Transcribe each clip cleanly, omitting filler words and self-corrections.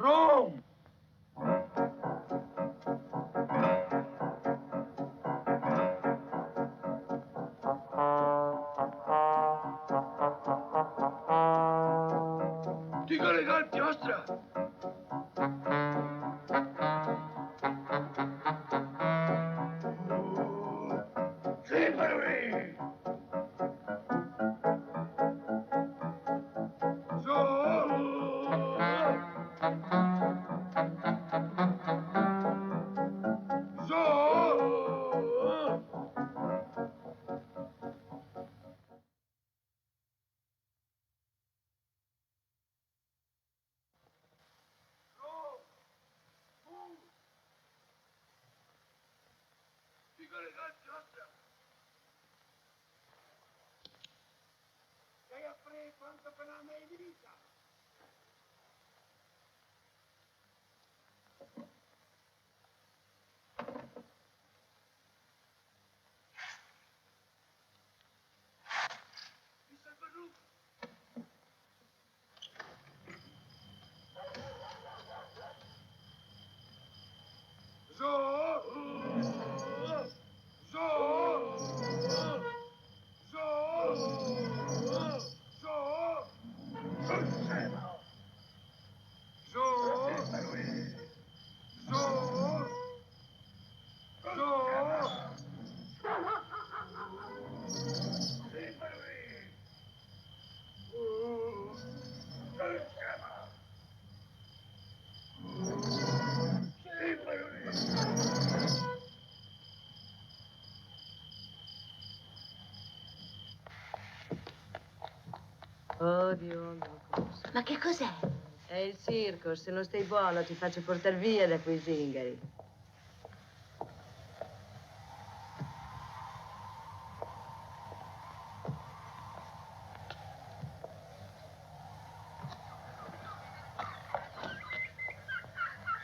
Rome! Dico le colpi, ostra! Sì, per me! Quanto per la mia vita? Mi salvo giù. Oddio, ma che cos'è? è il circo, se non stai buono ti faccio portare via da quei zingari.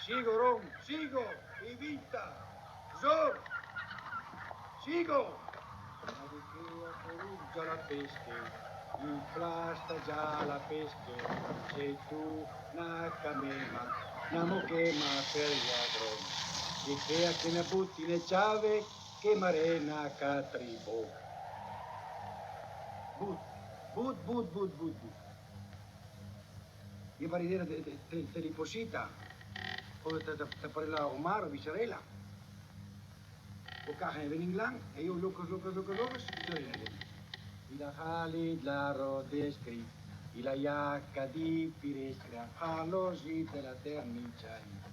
Sigo, Rom, sigo, e vinta, Zor, sigo. La richea coruggia la pesche, il plasta già la pesche, sei tu na camema, na mochema per gli agron, e che ne butti ne ciave, che marena catribo. But. Io pare dire te li posita. O te parla Omar o Vicerela. O caja en Inglang, e io locos, y la Halid la rodescri, y la Yaca di Pirescra, a los y de la Ternichai.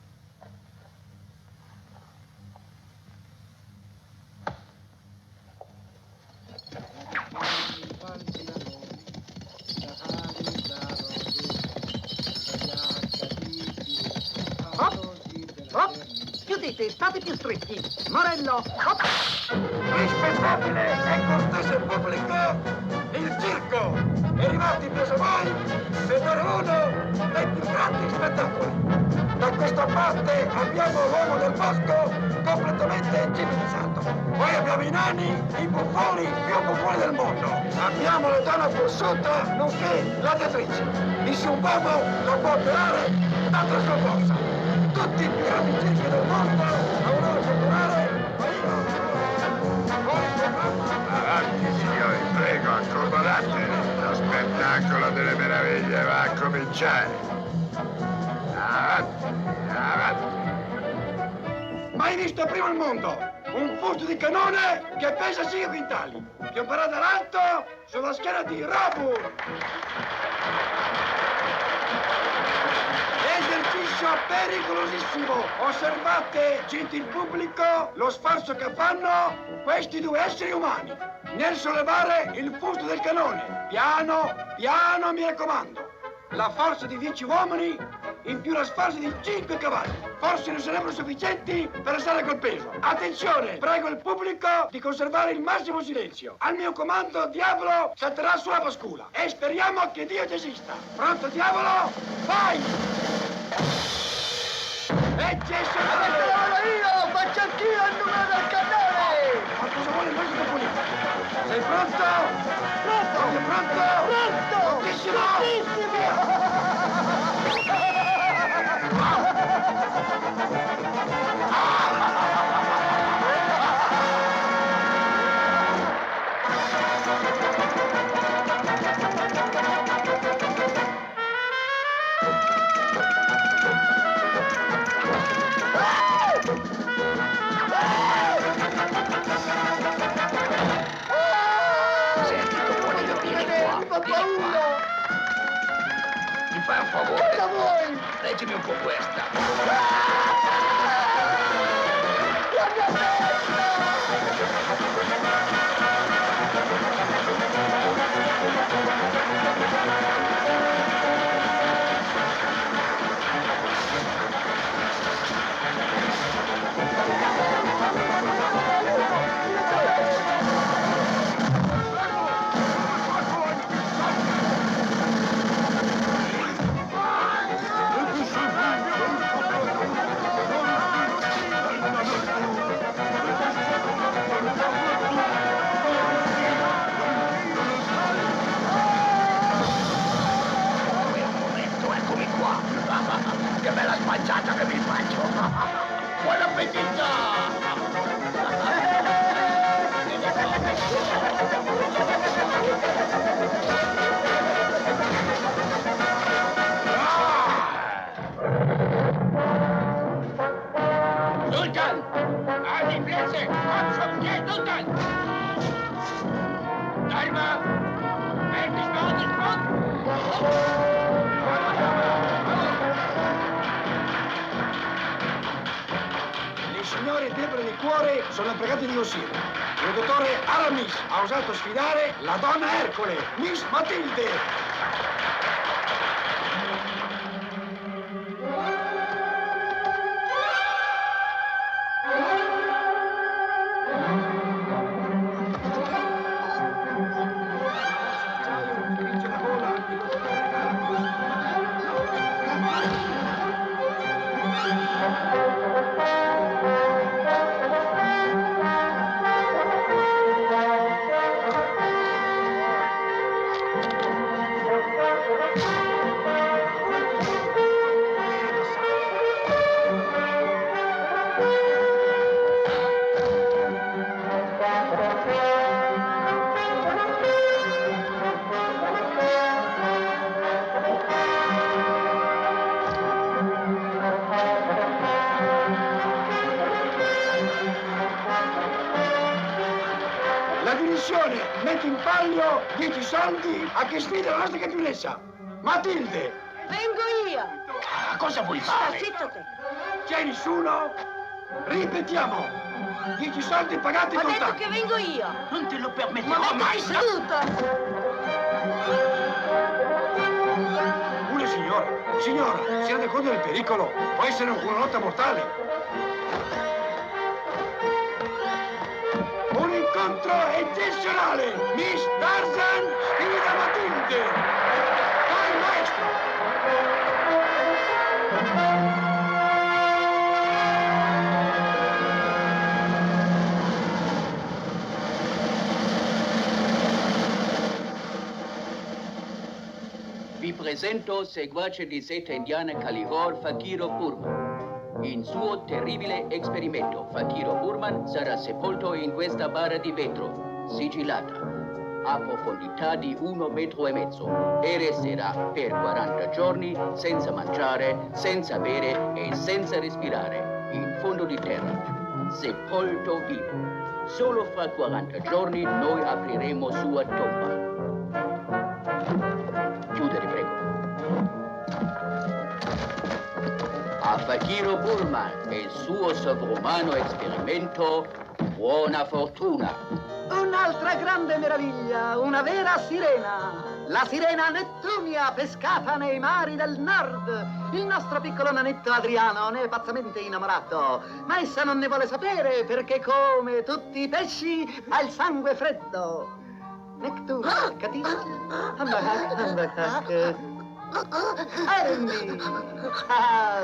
Chiudete, state più stretti. Morello, hop! Rispettabile e cortese pubblico, il circo è arrivato in mezzo a voi per dare uno dei più grandi spettacoli. Da questa parte abbiamo l'uomo del bosco completamente civilizzato. Poi abbiamo i nani, i buffoni più buffoni del mondo. Abbiamo la donna forzuta, nonché gladiatrice. Nessun uomo la può operare tanto sua forza. Tutti i più grandi circhi del mondo a un'ora popolare. Avanti, signori, prego, accomodate. Lo spettacolo delle meraviglie va a cominciare. Avanti. Mai visto prima al mondo un fusto di canone che pesa 5 quintali, che opera dall'alto sulla schiena di Rabu. Esercizio pericolosissimo. Osservate, gentil pubblico, lo sforzo che fanno questi due esseri umani nel sollevare il fusto del canone. Piano, mi raccomando. La forza di 10 uomini in più la sforza di 5 cavalli. Forse non sarebbero sufficienti per stare col peso. Attenzione, prego il pubblico di conservare il massimo silenzio. Al mio comando, Diavolo salterà sulla pascula. E speriamo che Dio esista. Pronto, Diavolo? Vai! Eccezionale! Io, faccio anch'io il numero del cannone! Ma cosa vuole il musica politica? Sei pronto? Pronto! Sei pronto? Pronto! Prontissimo! Prontissimo! favore. Cosa vuoi? Leggimi un po' questa. La mia testa! Eccomi qua. Che bella spacciata che mi faccio. Buon appetito! Sultan! Hadi Plätze! Komm schon, geh, Sultan! Dalma! Endlich mal gespannt! Le signore deboli di cuore sono pregate di Osiro. Il dottore Aramis ha osato sfidare la donna Ercole, Miss Matilde. La divisione mette in palio 10 soldi a chi sfida la nostra campionessa. Matilde! Vengo io! Cosa vuoi Sta fare? zitto te! C'è nessuno? Ripetiamo! 10 soldi pagati Ho in detto contanti. che vengo io! Non te lo Ma permetterò metti mai! seduto! Una signora. Signora, si rende conto del pericolo? Può essere una lotta mortale. Un incontro eccezionale! Miss Tarzan sfida Matilde! Vai, maestro! Vi presento seguace di seta indiana Kalihor Fakiro Burman. In suo terribile esperimento, Fakiro Burman sarà sepolto in questa bara di vetro, sigillata, a profondità di 1,5 metri, e resterà per 40 giorni senza mangiare, senza bere e senza respirare, in fondo di terra, sepolto vivo. Solo fra 40 giorni noi apriremo sua tomba. Chiudere, prego. A Fakiro Burman e il suo sovrumano esperimento, buona fortuna. Un'altra grande meraviglia, una vera sirena. La sirena Nettunia, pescata nei mari del nord. Il nostro piccolo nanetto Adriano ne è pazzamente innamorato, ma essa non ne vuole sapere perché, come tutti i pesci, ha il sangue freddo. Nettunia, capisci? Ermi!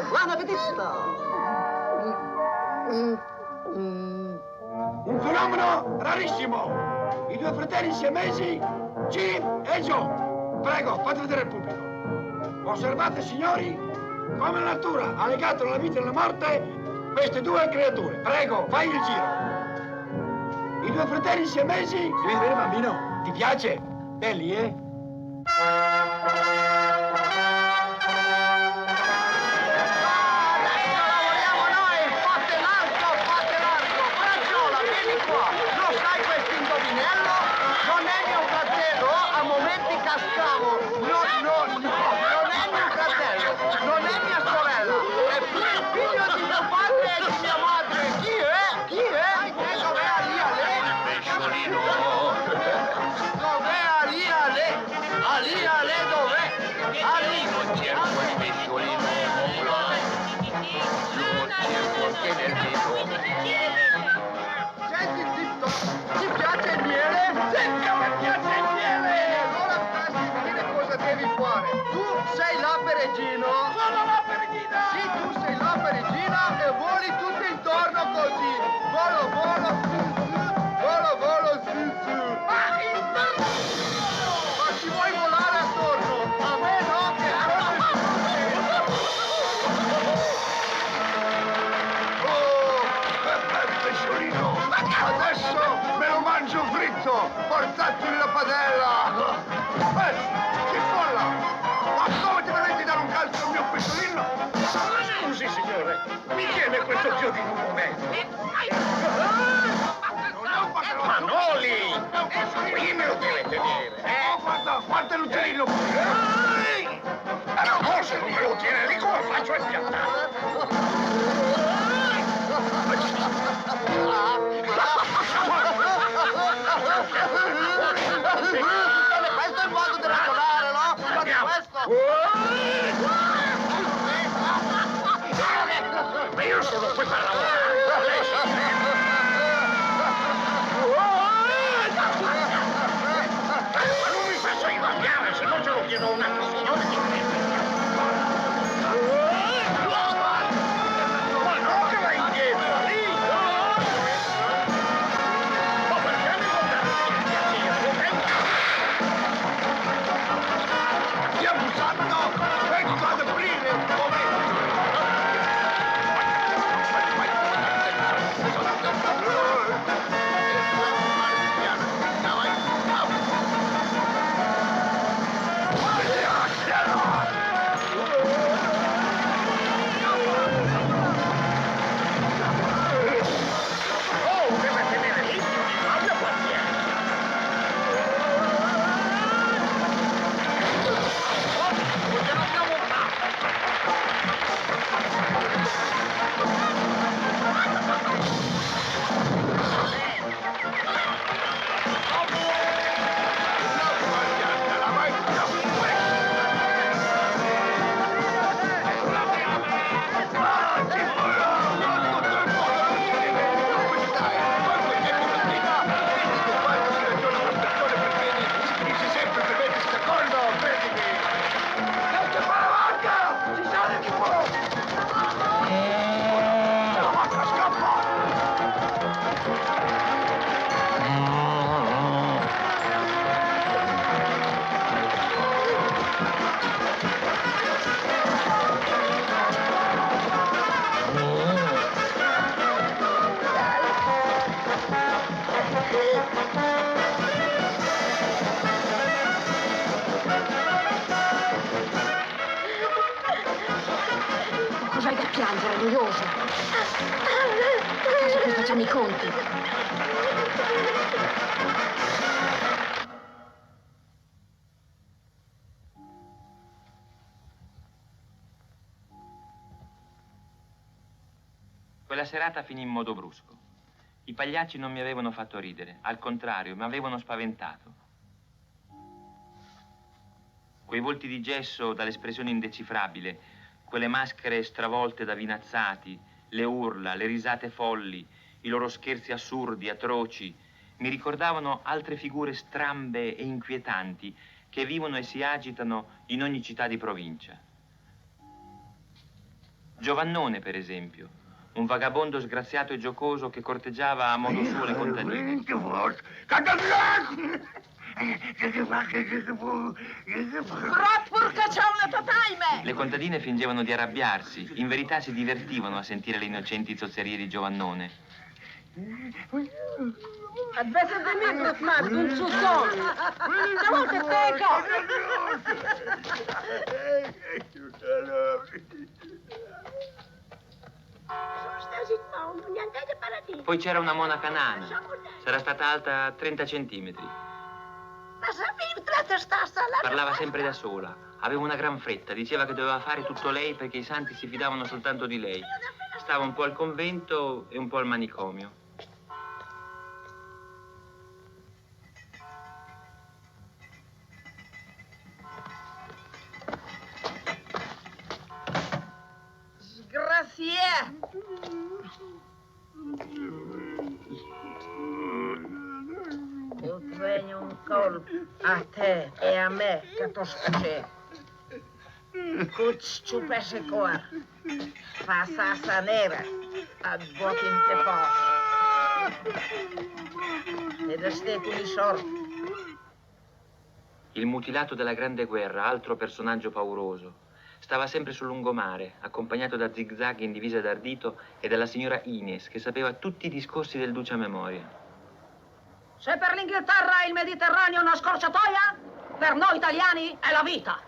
Buon appetito! Un fenomeno rarissimo! I due fratelli siamesi, Jim e Joe. Prego, fate vedere al pubblico. Osservate, signori, come la natura ha legato la vita e la morte queste due creature. Prego, fai il giro. I due fratelli siamesi. Ti vedi bene, bambino? Ti piace? Belli, eh? Non è mio fratello, Lo cerco il pesciolino, lo cerco anche nel vivo. Senti, zitto, ti piace il miele? Sì, che mi piace il miele! Allora fammi dire cosa devi fare. Tu sei la peregino. Sono la perigina! Sì, tu sei la peregina e voli tutto intorno così. Volo, volo, su, su. Volo, volo, su, su. Ma ci vuoi volare attorno? A me no, che Pesciolino, adesso me lo mangio fritto! Portatemi la padella! Che folla! Ma come ti permetti di dare un calcio al mio pesciolino? Scusi, signore, mi tiene questo chiodino un momento. Manoli! Qui me lo deve tenere, Oh, guarda l'uccellino! Ma se non me lo tiene lì, come faccio a impiantare? questo è il modo di regolare, no? Guarda questo. Ma io sono qui per lavorare. Ma non mi faccia ingabbiare, se no ce lo chiedo a un altro signore. Ma no, che va indietro, lì! Ma perché mi Ti ha bussato! Vengo ad aprire! Un momento! Oh, deve tenere lì, abbia pazienza. Perché non abbiamo una. Cos'hai da piangere, noioso? A casa qui facciamo i conti. Quella serata finì in modo brusco. I pagliacci non mi avevano fatto ridere, al contrario, mi avevano spaventato. Quei volti di gesso dall'espressione indecifrabile, quelle maschere stravolte da vinazzati, le urla, le risate folli, i loro scherzi assurdi, atroci, mi ricordavano altre figure strambe e inquietanti che vivono e si agitano in ogni città di provincia. Giovannone, per esempio, un vagabondo sgraziato e giocoso che corteggiava a modo suo le contadine. Purca c'è una tataime! Le contadine fingevano di arrabbiarsi, in verità si divertivano a sentire le innocenti zozzerie di Giovannone. Adesso te mi fare un susson! Stavolta teco! Poi c'era una monaca nana, sarà stata alta 30 centimetri. Parlava sempre da sola, aveva una gran fretta, diceva che doveva fare tutto lei perché i santi si fidavano soltanto di lei. Stava un po' al convento e un po' al manicomio. Grazie! Io treno un colpo a te e a me che t'ho scucè. Cuci ciupese cor. Fa sassa nera ad voti in te posto. Ed ste con i sorti. Il mutilato della Grande Guerra, altro personaggio pauroso, stava sempre sul lungomare, accompagnato da Zigzag in divisa d'ardito e dalla signora Ines, che sapeva tutti i discorsi del duce a memoria. Se per l'Inghilterra il Mediterraneo è una scorciatoia, per noi italiani è la vita.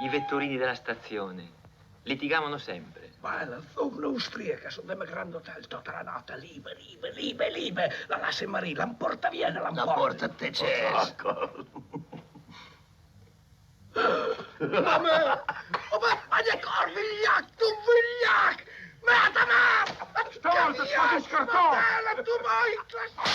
I vetturini della stazione litigavano sempre. Ma la zona austriaca sono dem Grand Hotel tutta la notte, liebe. La lasse Marie, l'emporta viene, La porta a te c'è. Ma je kar viljak, tu viljak! Stavolta fate scartone!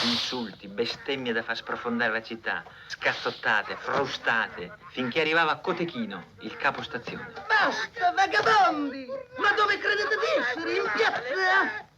Insulti, bestemmie da far sprofondare la città, scazzottate, frustate, finché arrivava a Cotechino, il capo stazione. Basta, vagabondi! Ma dove credete di essere? In piazza?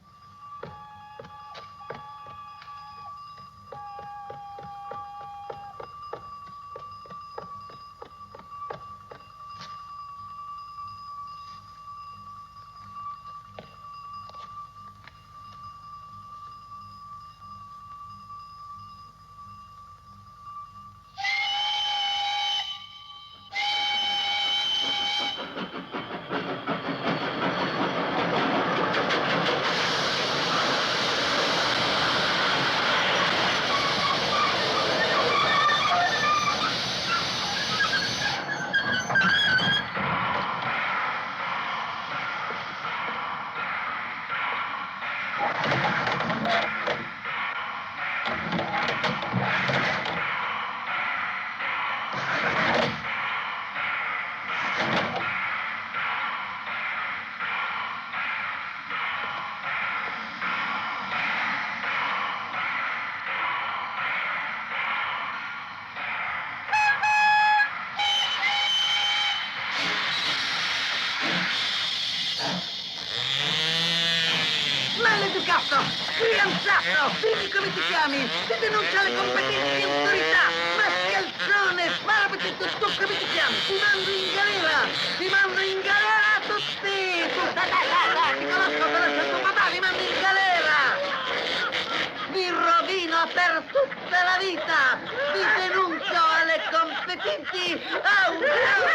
Maleducato! Fidanzato! Dimmi come ti chiami! Ti denuncia le competenze di autorità! Mascalzone! Sparapeti tu come ti chiami! Ti mando in galera! Ti mando in galera a tutti! Ti conosco, conosco tuo papà! Ti mando in galera! Vi rovino per tutta la vita! Vi denuncio alle competenti autorità!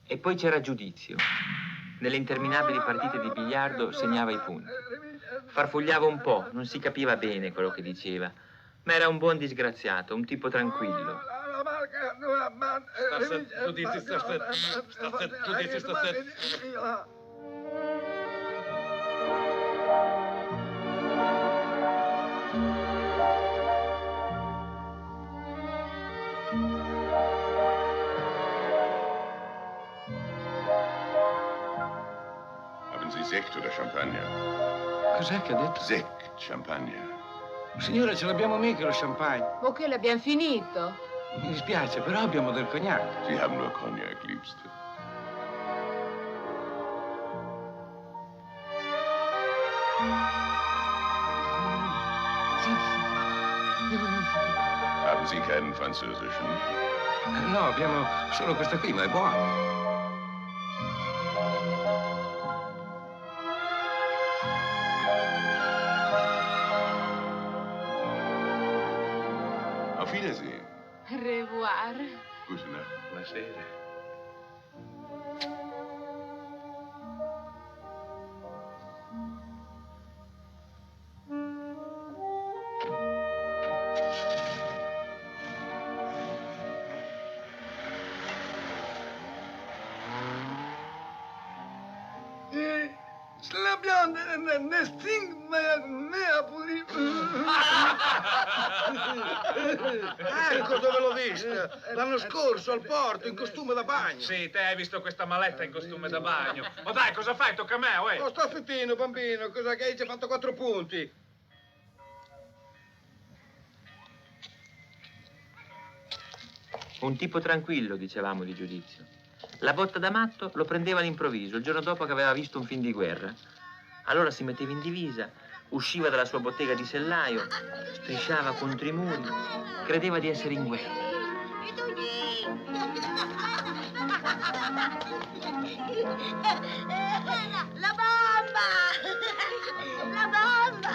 E poi c'era giudizio. Nelle interminabili partite di biliardo segnava i punti. Farfugliava un po', non si capiva bene quello che diceva, ma era un buon disgraziato, un tipo tranquillo. Sekt oder Champagner? Cos'è che ha detto? Sekt, Champagner. Signora, ce l'abbiamo mica lo champagne. O che l'abbiamo finito? Mi dispiace, però abbiamo del cognac. Sie haben nur Cognac, Liebste. Haben Sie keinen französischen? No, abbiamo solo questa qui, ma è buona. Auf Wiedersehen. Revoir. Gute Nacht. Buonasera. La bionda, ne sting mea pure. Ecco dove l'ho vista. L'anno scorso al porto, in costume da bagno. Sì, te hai visto questa maletta in costume da bagno. Ma dai, cosa fai? Tocca a me, uè. Oh, sto aspettino, bambino. Cosa che hai già fatto 4 punti? Un tipo tranquillo, dicevamo di Giudizio. La botta da matto lo prendeva all'improvviso, il giorno dopo che aveva visto un film di guerra. Allora si metteva in divisa, usciva dalla sua bottega di sellaio, strisciava contro i muri, credeva di essere in guerra. La bomba! La bomba!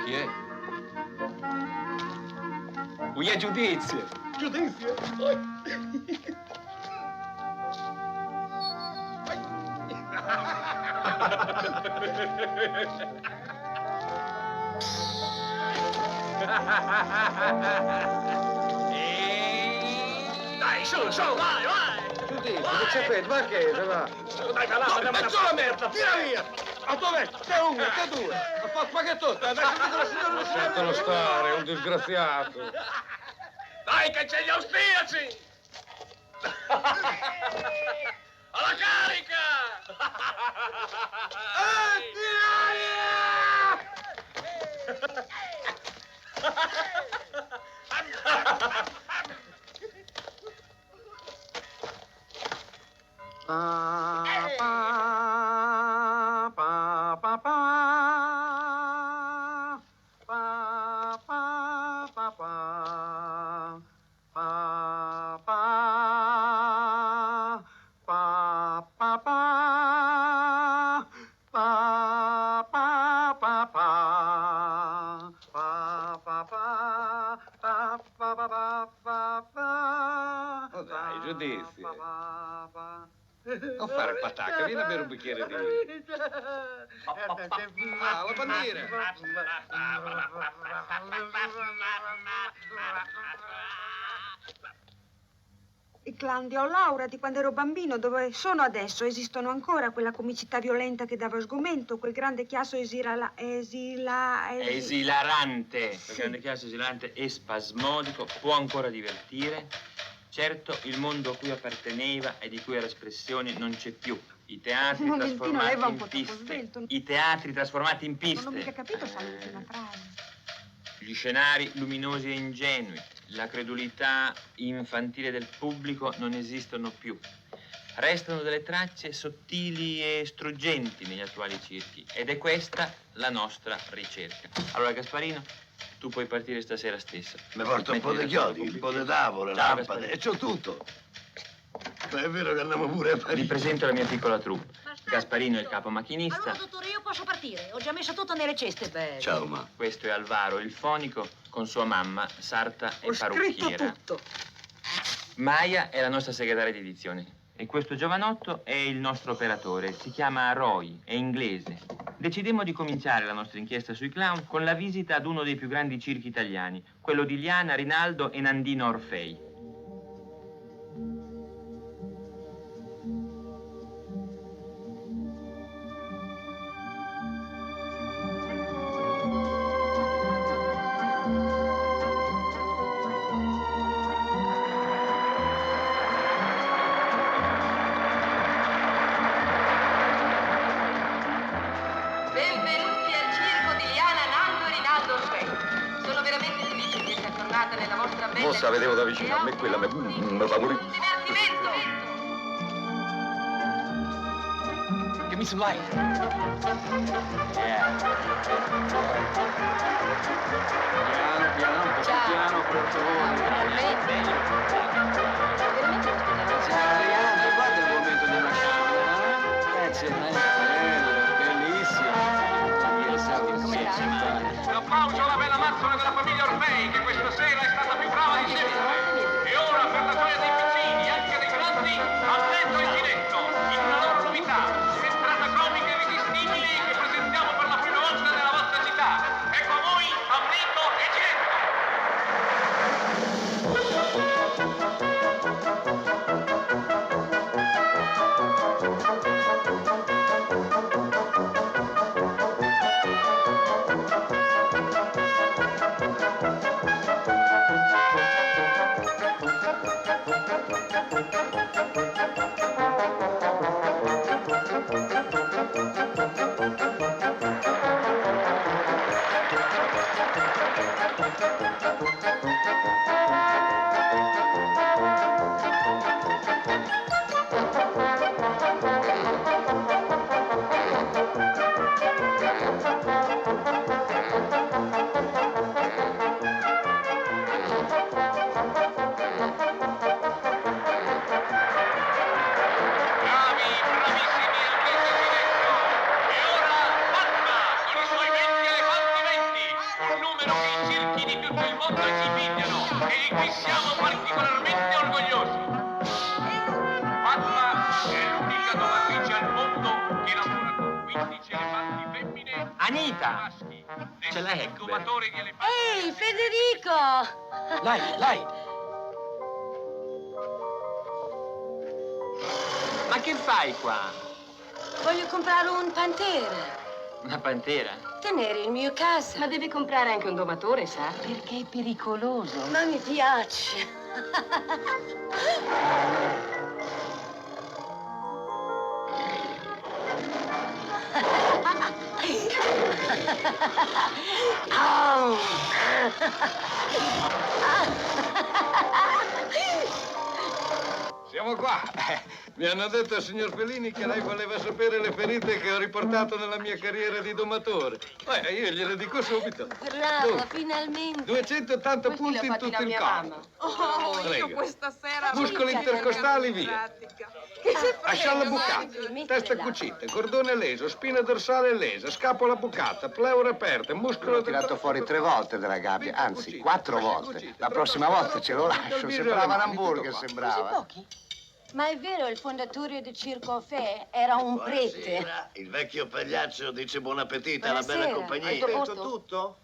Chi è? Qui è Giudizio. Giudizio. Dai, su, vai, vai! Giudizio, che c'è per? Va che? Va. Dai, va là, andiamo a Mezzo la merda, tira via! A dov'è? Te uno, te due! A fa spaghettotta, adesso dico la signora Lasciatelo stare, è un disgraziato. Dai, che c'è gli austriaci! Alla carica! Oh dai, Giudizio. Non fare patacca, vieni a bere un bicchiere di vino. Ah, la bandiera! I clan di Laura di quando ero bambino, dove sono adesso? Esistono ancora quella comicità violenta che dava sgomento, quel grande chiasso Esilarante. Sì. Il grande chiasso esilarante e spasmodico può ancora divertire. Certo, il mondo a cui apparteneva e di cui era espressione non c'è più. I teatri Momentino, lei va un trasformati po' in troppo piste. svelto. I teatri trasformati in Non ho mica piste. capito, sa l'ultima frase. Gli scenari luminosi e ingenui, la credulità infantile del pubblico non esistono più. Restano delle tracce sottili e struggenti negli attuali circhi ed è questa la nostra ricerca. Allora, Gasparino, tu puoi partire stasera stessa. Mi porta un po' di chiodi, un po' di tavole, Ciao, lampade, Gasparino. e c'ho tutto. Ma è vero che andiamo pure a Vi Parigi. presento la mia piccola troupe. Gasparino è il capo macchinista. Allora, dottore, io posso partire. Ho già messo tutto nelle ceste. Beh, Ciao, ma. Questo è Alvaro, il fonico, con sua mamma, sarta e Ho scritto parrucchiera. tutto. Maya è la nostra segretaria di edizione. E questo giovanotto è il nostro operatore. Si chiama Roy, è inglese. Decidemmo di cominciare la nostra inchiesta sui clown con la visita ad uno dei più grandi circhi italiani, quello di Liana, Rinaldo e Nandino Orfei. Benvenuti al circo di Liana, Nando e Rinaldo Orfei. entrata nella vostra bella... Mossa, vedevo da vicino, a me quella mi fa morire. Divertimento! Give me some light. Piano, un po' più piano, per favore. Adriano, guarda il momento della camera, eh? C'è bellissimo. Un applauso alla bella mazzola della famiglia Orfei, che questa sera è stata più brava di sempre. E ora, per la gioia dei piccini, anche dei grandi, Alletto e Ginetto, in una loro novità, un'entrata comica e irresistibile che presentiamo per la prima volta nella vostra città. Ecco a voi, Alletto e Ginetto. Anita! Ce l'hai, Egbert? Ehi, Federico! Lei! Ma che fai qua? Voglio comprare un pantera. Una pantera? Tenere il mio casa. Ma devi comprare anche un domatore, sa? Perché è pericoloso. Ma mi piace. Siamo qua. Mi hanno detto, signor Fellini, che lei voleva sapere le ferite che ho riportato nella mia carriera di domatore. Io gliele dico subito. Bravo, finalmente. 280 punti in tutto il corpo. Oh, Prego. io questa sera... Muscoli intercostali, via. Che se Ascialla bucata, testa cucita, cordone leso, spina dorsale lesa, scapola bucata, pleura aperta, muscolo... L'ho tirato fuori 3 volte dalla gabbia, anzi 4 volte. La prossima volta ce lo lascio, sembrava un hamburger, sembrava. Pochi? Ma è vero, il fondatore del Circo Fe era un prete. Il vecchio pagliaccio dice buon appetito alla Buonasera. bella compagnia. Hai detto tutto?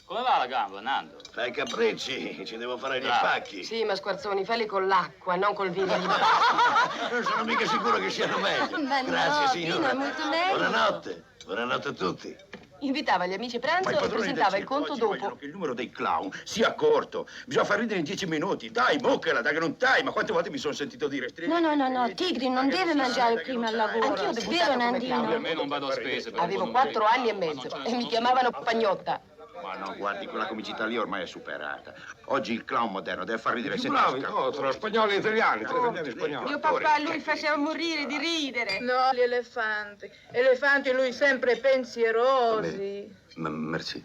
Come va la gamba, Nando? Fai capricci, ci devo fare gli Bravo. spacchi. Sì, ma squarzoni, falli con l'acqua, non col vino di Non sono mica sicuro che siano meglio. Ma Grazie, no, signora. Pino, è molto meglio. Buonanotte. Buonanotte a tutti. Invitava gli amici a pranzo e presentava il conto dopo. Che il numero dei clown sia corto. Bisogna far ridere in 10 minuti. Dai, boccala, dai che non tai. Ma quante volte mi sono sentito dire... No, Tigri non deve mangiare prima al lavoro. Anch'io devo Vero, come Nandino? Claudio. A me non vado a spese. per Avevo un 4 anni e mezzo e mi chiamavano Pagnotta. Ma no, guardi, quella comicità lì ormai è superata. Oggi il clown moderno deve far ridere Più senza bravi, tra spagnoli e italiani, tra italiani e spagnoli. Mio papà lui faceva morire di ridere. No, gli elefanti. Elefanti lui sempre pensierosi. Merci.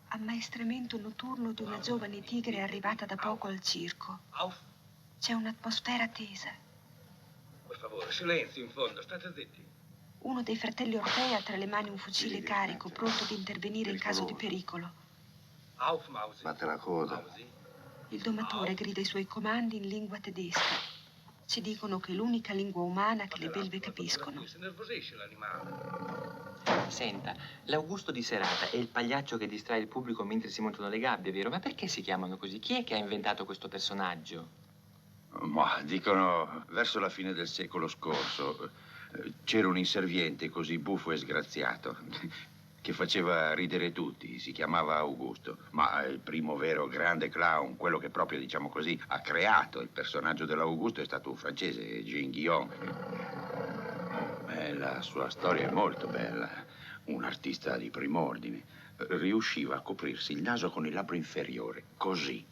Ammaestramento notturno di una giovane tigre arrivata da poco al circo. C'è un'atmosfera tesa. Per favore, silenzio in fondo, state zitti. Uno dei fratelli Orfei ha tra le mani un fucile carico, pronto ad intervenire in caso di pericolo. Auf, Mausi. Batte la coda. Il domatore grida i suoi comandi in lingua tedesca. Ci dicono che è l'unica lingua umana che le belve capiscono. Si nervosisce l'animale. Senta, l'Augusto di serata è il pagliaccio che distrae il pubblico mentre si montano le gabbie, vero? Ma perché si chiamano così? Chi è che ha inventato questo personaggio? Ma dicono verso la fine del secolo scorso c'era un inserviente così buffo e sgraziato che faceva ridere tutti, si chiamava Augusto, ma il primo vero grande clown, quello che proprio, diciamo così, ha creato il personaggio dell'Augusto è stato un francese, Jean Guillaume. La sua storia è molto bella. Un artista di prim'ordine. Riusciva a coprirsi il naso con il labbro inferiore, così.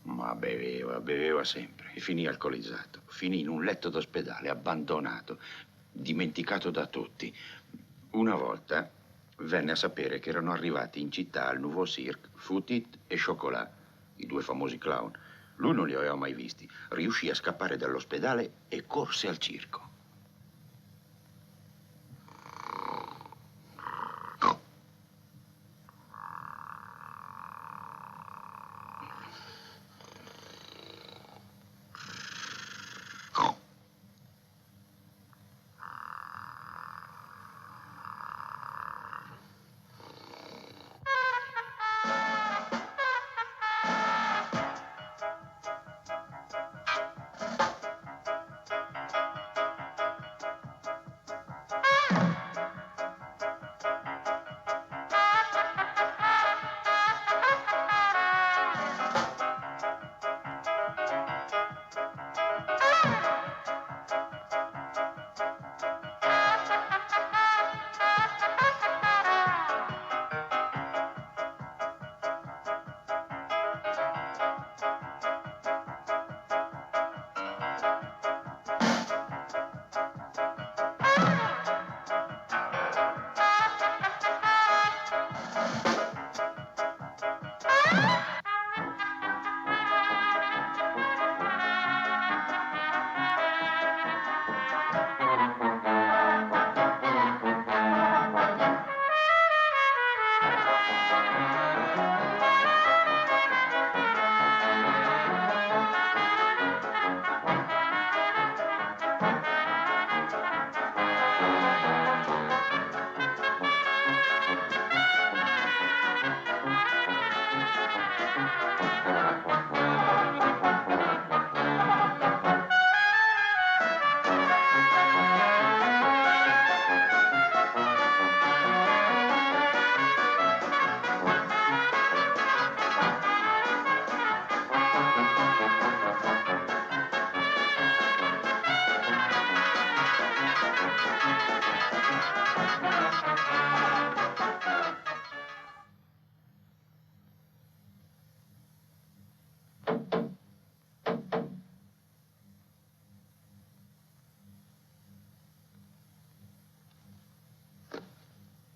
Ma beveva sempre e finì alcolizzato. Finì in un letto d'ospedale, abbandonato, dimenticato da tutti. Una volta venne a sapere che erano arrivati in città al Nouveau Cirque Foutit e Chocolat, i due famosi clown. Lui non li aveva mai visti. Riuscì a scappare dall'ospedale e corse al circo.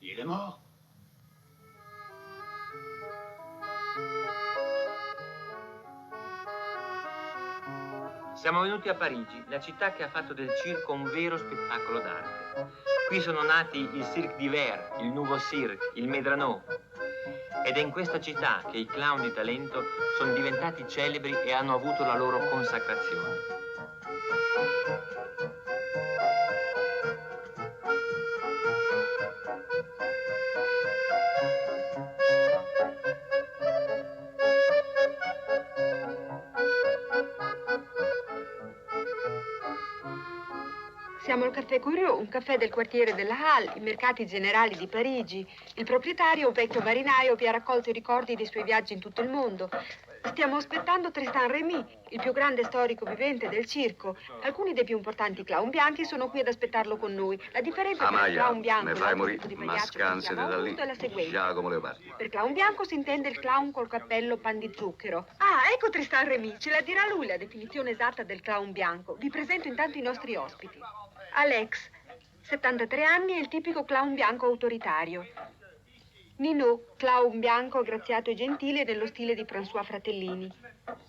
Il est mort. Siamo venuti a Parigi, la città che ha fatto del circo un vero spettacolo d'arte. Qui sono nati il Cirque d'Hiver, il Nouveau Cirque, il Médrano. Ed è in questa città che i clown di talento sono diventati celebri e hanno avuto la loro consacrazione. Siamo al Caffè Curieux, un caffè del quartiere della Halle, i mercati generali di Parigi. Il proprietario, un vecchio marinaio che ha raccolto i ricordi dei suoi viaggi in tutto il mondo. Stiamo aspettando Tristan Rémy, il più grande storico vivente del circo. Alcuni dei più importanti clown bianchi sono qui ad aspettarlo con noi. La differenza tra il clown bianco e l'altro tipo di pagliaccio che siamo a Augusto è la seguente. Per clown bianco si intende il clown col cappello pan di zucchero. Ah, ecco Tristan Rémy, ce la dirà lui la definizione esatta del clown bianco. Vi presento intanto i nostri ospiti. Alex, 73 anni, è il tipico clown bianco autoritario. Nino, clown bianco aggraziato e gentile nello stile di François Fratellini.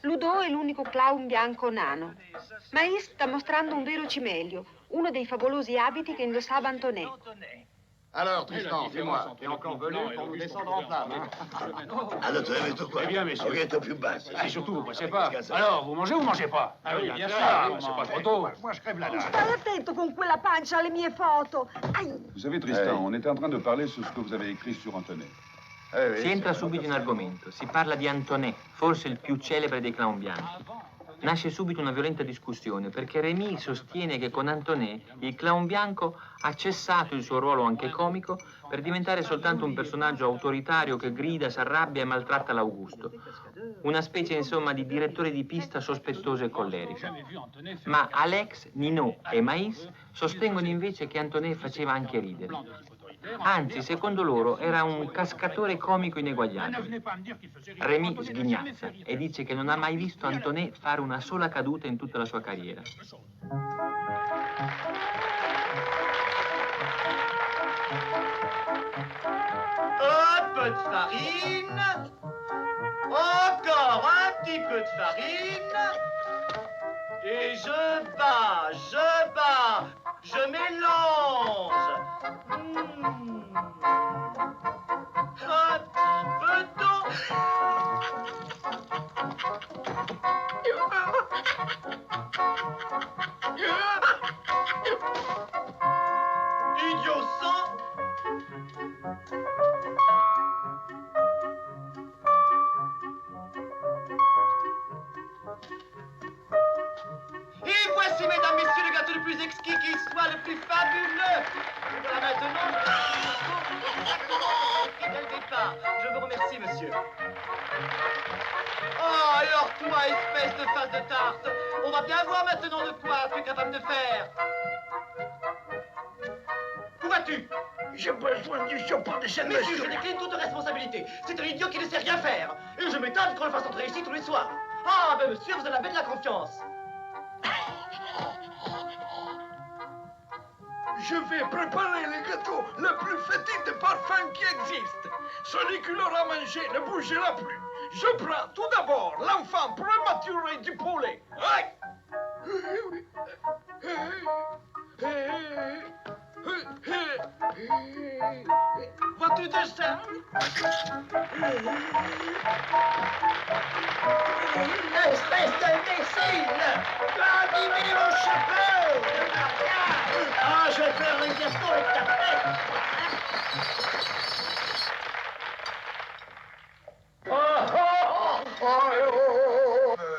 Ludo è l'unico clown bianco nano. Mais sta mostrando un vero cimelio, uno dei favolosi abiti che indossava Antonet. Alors, Tristan, fais-moi. T'es encore venu pour nous descendre en flamme, hein? Allora, tu l'hai messo qua. Eh bien, messieurs. Occhietto più basso. Et surtout, vous passez pas. Alors, vous mangez ou vous mangez pas? Ah oui, bien sûr. C'est pas trop tôt. Moi, je crève la dalle. Stai attento con quella pancia alle mie foto. Ai. Vous savez, Tristan, on était en train de parler sur ce que vous avez écrit sur Antonet. Si entra subito in argomento, si parla di Antonet, forse il più celebre dei clown bianchi. nasce subito una violenta discussione perché Rémy sostiene che con Antonet il clown bianco ha cessato il suo ruolo anche comico per diventare soltanto un personaggio autoritario che grida, s'arrabbia e maltratta l'Augusto. Una specie, insomma, di direttore di pista sospettoso e collerico. Ma Alex, Ninot e Maïs sostengono invece che Antonet faceva anche ridere. Anzi, secondo loro, era un cascatore comico ineguagliabile. Rémy sghignazza e dice che non ha mai visto Antonet fare una sola caduta in tutta la sua carriera. Un peu de farine. Encore un petit peu de farine. Et je bats, je mélange. Un petit peu d'eau. Idiot sang. Et voici, mesdames, messieurs, le gâteau le plus exquis qui soit, le plus fabuleux. Et voilà maintenant. Dès le départ. Je vous remercie, monsieur. Oh, alors toi, espèce de face de tarte, on va bien voir maintenant de quoi tu es capable de faire. Où vas-tu? J'ai besoin du chapeau de cette Monsieur, je décline toute responsabilité. C'est un idiot qui ne sait rien faire. Et je m'étonne qu'on le fasse entrer ici tous les soirs. Ah, ben monsieur, vous en avez de la confiance. Je vais préparer le gâteau le plus fétide de parfum qui existe. Celui qui l'aura mangé ne bougera plus. Je prends tout d'abord l'enfant prématuré du poulet. Aïe! Vois-tu de ça? Espèce d'imbécile! Tu as abîmé mon chapeau! Ah, je vais faire le gâteau et taper!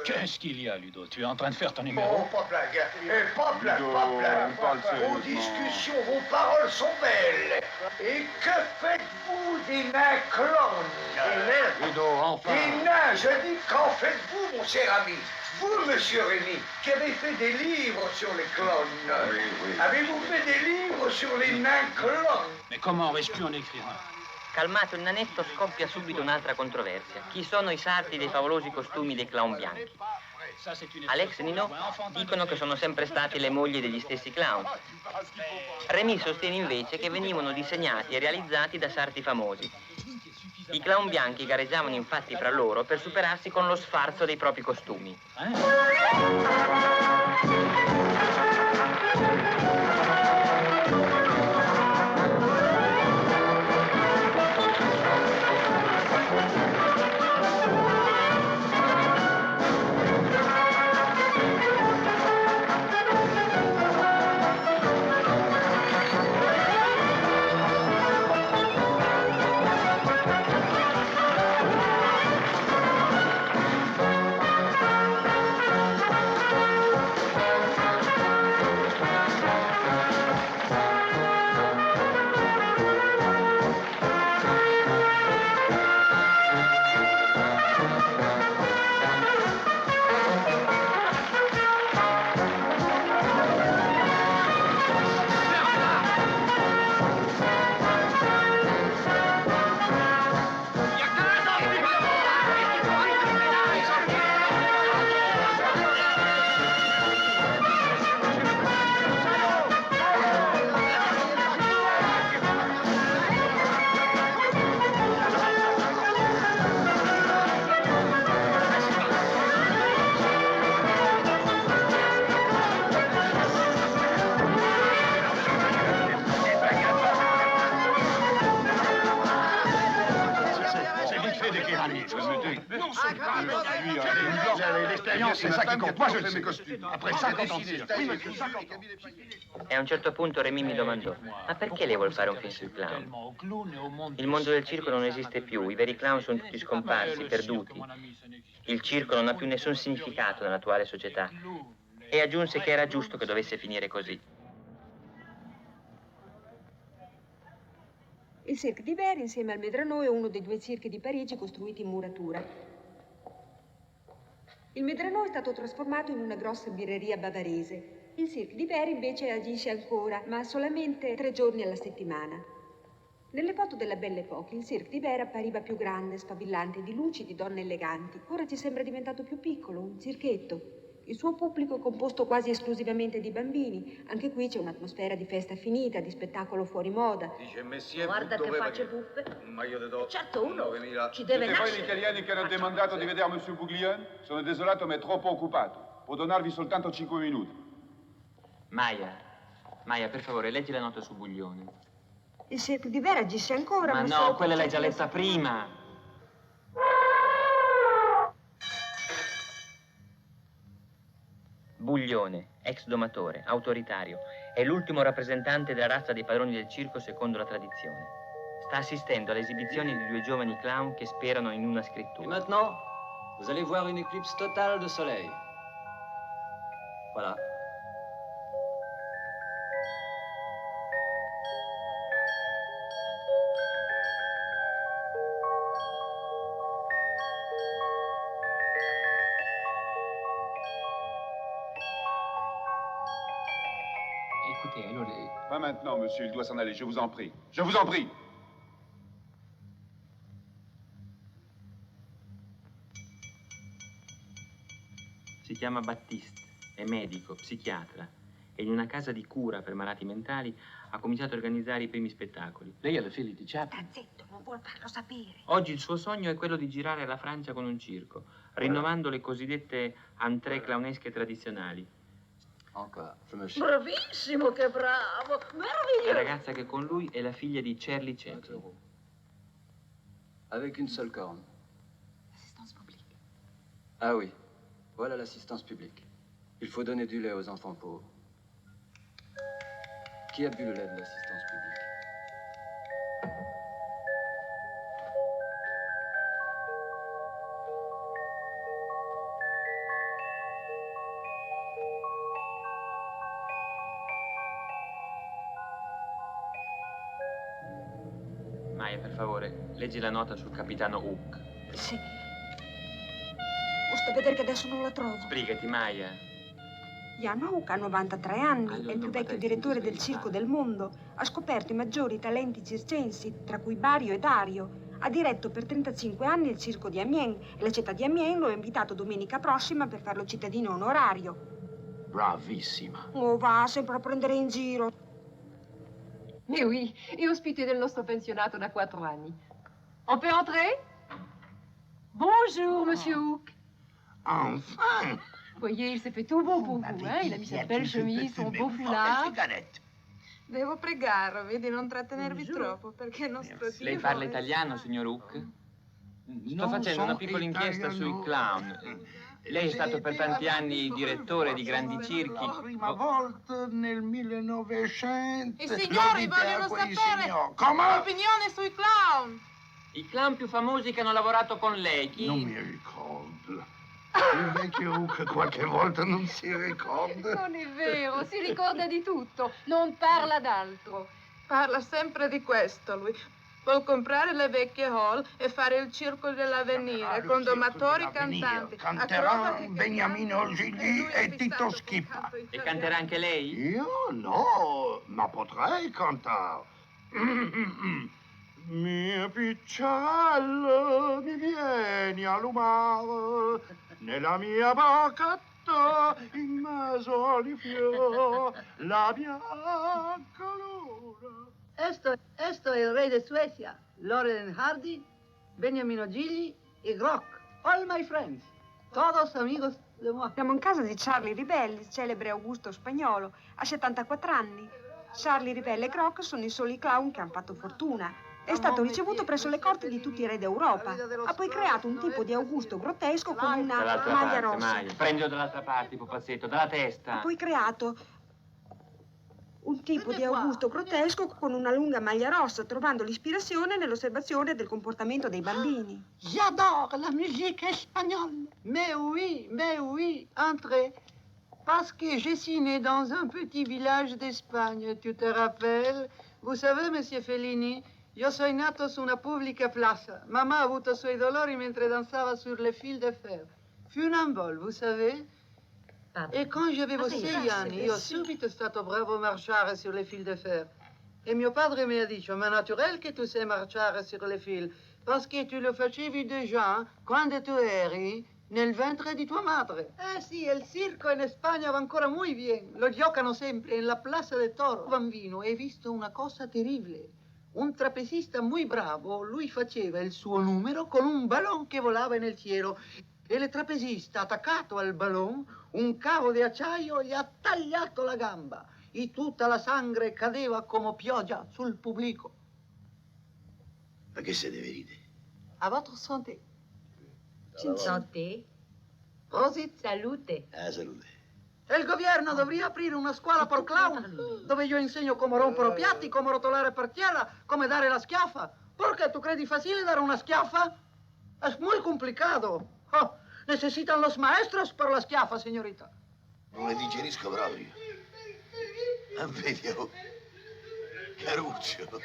Qu'est-ce qu'il y a, Ludo? Tu es en train de faire ton numéro? Oh, pas blague. Pas blague, pas blague. Vos discussions, vos paroles sont belles. Et que faites-vous des nains clones? Des nains? Ludo, enfin. Des nains, je dis, qu'en faites-vous, mon cher ami? Vous, monsieur Rémy, qui avez fait des livres sur les clones. Oui, oui. Avez-vous fait des livres sur les nains clones? Mais comment aurais-je pu en écrire un? Calmato il nanetto, scoppia subito un'altra controversia. Chi sono i sarti dei favolosi costumi dei clown bianchi? Alex e Ninot dicono che sono sempre stati le mogli degli stessi clown. Rémy sostiene invece che venivano disegnati e realizzati da sarti famosi. I clown bianchi gareggiavano infatti fra loro per superarsi con lo sfarzo dei propri costumi. L'expérience, c'est ça qui compte. Moi, je fais mes costumes. Après 50 ans. E a un certo punto Rémy mi domandò: ma perché lei vuol fare un film sui clown? Il mondo del circo non esiste più, i veri clown sono tutti scomparsi, perduti. Il circo non ha più nessun significato nell'attuale società. E aggiunse che era giusto che dovesse finire così. Il Cirque d'Hiver, insieme al Medrano, è uno dei 2 circhi di Parigi costruiti in muratura. Il Medrano è stato trasformato in una grossa birreria bavarese. Il Cirque d'Hiver invece agisce ancora, ma solamente 3 giorni alla settimana. Nelle foto della Belle Époque il Cirque d'Hiver appariva più grande, sfavillante, di luci, di donne eleganti. Ora ci sembra diventato più piccolo, un circhetto. Il suo pubblico è composto quasi esclusivamente di bambini. Anche qui c'è un'atmosfera di festa finita, di spettacolo fuori moda. Guarda che facce puppe. Certo, uno ci Siete deve voi gli nascere. italiani che hanno demandato di vedere Monsieur Bouglione? Sono desolato ma è troppo occupato. Può donarvi soltanto 5 minuti. Maya, per favore, leggi la nota su Bouglione. Il Cirque d'Hiver agisce ancora, Ma ma no, solo quella per l'hai già certi letta prima. Bouglione, ex domatore, autoritario, è l'ultimo rappresentante della razza dei padroni del circo secondo la tradizione. Sta assistendo alle esibizioni di 2 giovani clown che sperano in una Et scrittura. maintenant, vous allez voir une éclipse totale de soleil. Voilà. Écoutez, allora... Pas maintenant, monsieur, il doit s'en aller, je vous en prie. Je vous en prie. Si chiama Battiste, è medico, psichiatra e in una casa di cura per malati mentali ha cominciato a organizzare i primi spettacoli. Lei è la figlia di Chaplin? Sta zitto, non vuol farlo sapere. Oggi il suo sogno è quello di girare la Francia con un circo, rinnovando le cosiddette entrée clownesche tradizionali. Bravissimo, che bravo. La Meraviglioso. ragazza che è con lui è la figlia di Charlie Chaplin. Avec une seule corne. L'assistance publique. Ah oui, voilà l'assistance publique. Il faut donner du lait aux enfants pauvres. Qui a bu le lait de l'assistance publique? Maya, per favore, leggi la nota sul capitano Hook. Sì. Basta vedere che adesso non la trovo. Sbrigati, Maya. Jan Hook ha 93 anni, è il più vecchio direttore del circo del mondo. Ha scoperto i maggiori talenti circensi, tra cui Bario e Dario. Ha diretto per 35 anni il circo di Amiens e la città di Amiens lo ha invitato domenica prossima per farlo cittadino onorario. Bravissima. Oh, va sempre a prendere in giro. Eh oui, è ospite del nostro pensionato da 4 anni. On peut entrer? Bonjour, monsieur Hook. Enfin! Voyez, il s'est fait tout beau pour vous, hein? Il a mis sa belle chemise, son beau foulard. Devo pregarvi di non trattenervi troppo, perché il nostro Dio... Lei parla italiano, signor Hook? Sto facendo una piccola inchiesta sui clown. Lei è stato per tanti anni direttore di grandi circhi. La prima volta nel 1900. I signori vogliono sapere l'opinione sui clown. I clown più famosi che hanno lavorato con lei, chi? Non mi ricordo. Il vecchio Hook qualche volta non si ricorda. Non è vero, si ricorda di tutto, non parla d'altro. Parla sempre di questo, lui. Vuol comprare le vecchie hall e fare il circo dell'avvenire con domatori cantanti. Canterà Beniamino Gigli e Tito Schippa. E canterà anche lei? Io no, ma potrei cantare. Mia picciarella, mi vieni a lumare nella mia boccetta in mezzo agli fiori la bianca luna. Esto es el rey de Suecia, Laurel Hardy, Beniamino Gigli y Grock. All my friends, todos amigos de moi. Siamo in casa di Charlie Ribelli, il celebre Augusto spagnolo. Ha 74 anni. Charlie Ribelli e Grock sono i soli clown che hanno fatto fortuna. È stato ricevuto presso le corti di tutti i re d'Europa. Ha poi creato un tipo di Augusto grottesco con una Dall'altra maglia parte, rossa. Maia. Prendilo dall'altra parte, pupazzetto, dalla testa. Ha poi creato un tipo di Augusto grottesco con una lunga maglia rossa, trovando l'ispirazione nell'osservazione del comportamento dei bambini. J'adore la musique espagnole. Mais oui, entrez. Parce que je suis né dans un petit village d'Espagne, tu te rappelles? Vous savez, monsieur Fellini, io sono nato su una pubblica plaza. Mamma ha avuto suoi dolori mentre danzava sur le fil de fer. Funambole, vous savez? E quando avevo 6 anni, io subito stato bravo a marciare sur le fil de fer. E mio padre mi ha detto, ma naturale che tu sai marciare sur le fil, perché tu lo facevi già quando tu eri nel ventre di tua madre. Sì, il circo in Spagna va ancora muy bien. Lo giocano sempre nella Plaza de Toro. Bambino, hai visto una cosa terribile. Un trapezista muy bravo, lui faceva il suo numero con un ballon che volava nel cielo. E il trapezista, attaccato al ballon, un cavo di acciaio gli ha tagliato la gamba. E tutta la sangue cadeva come pioggia sul pubblico. Ma che se deve ridere? A votre santé. Santé. Prosit. Salute. Salute. E il governo dovrebbe aprire una scuola per clown, dove io insegno come rompere piatti, come rotolare per terra, come dare la schiaffa. Perché tu credi facile dare una schiaffa? È molto complicato. Oh, necesitan los maestros per la schiaffa, signorita. Non le digerisco proprio. Ma vedi, oh, Caruccio.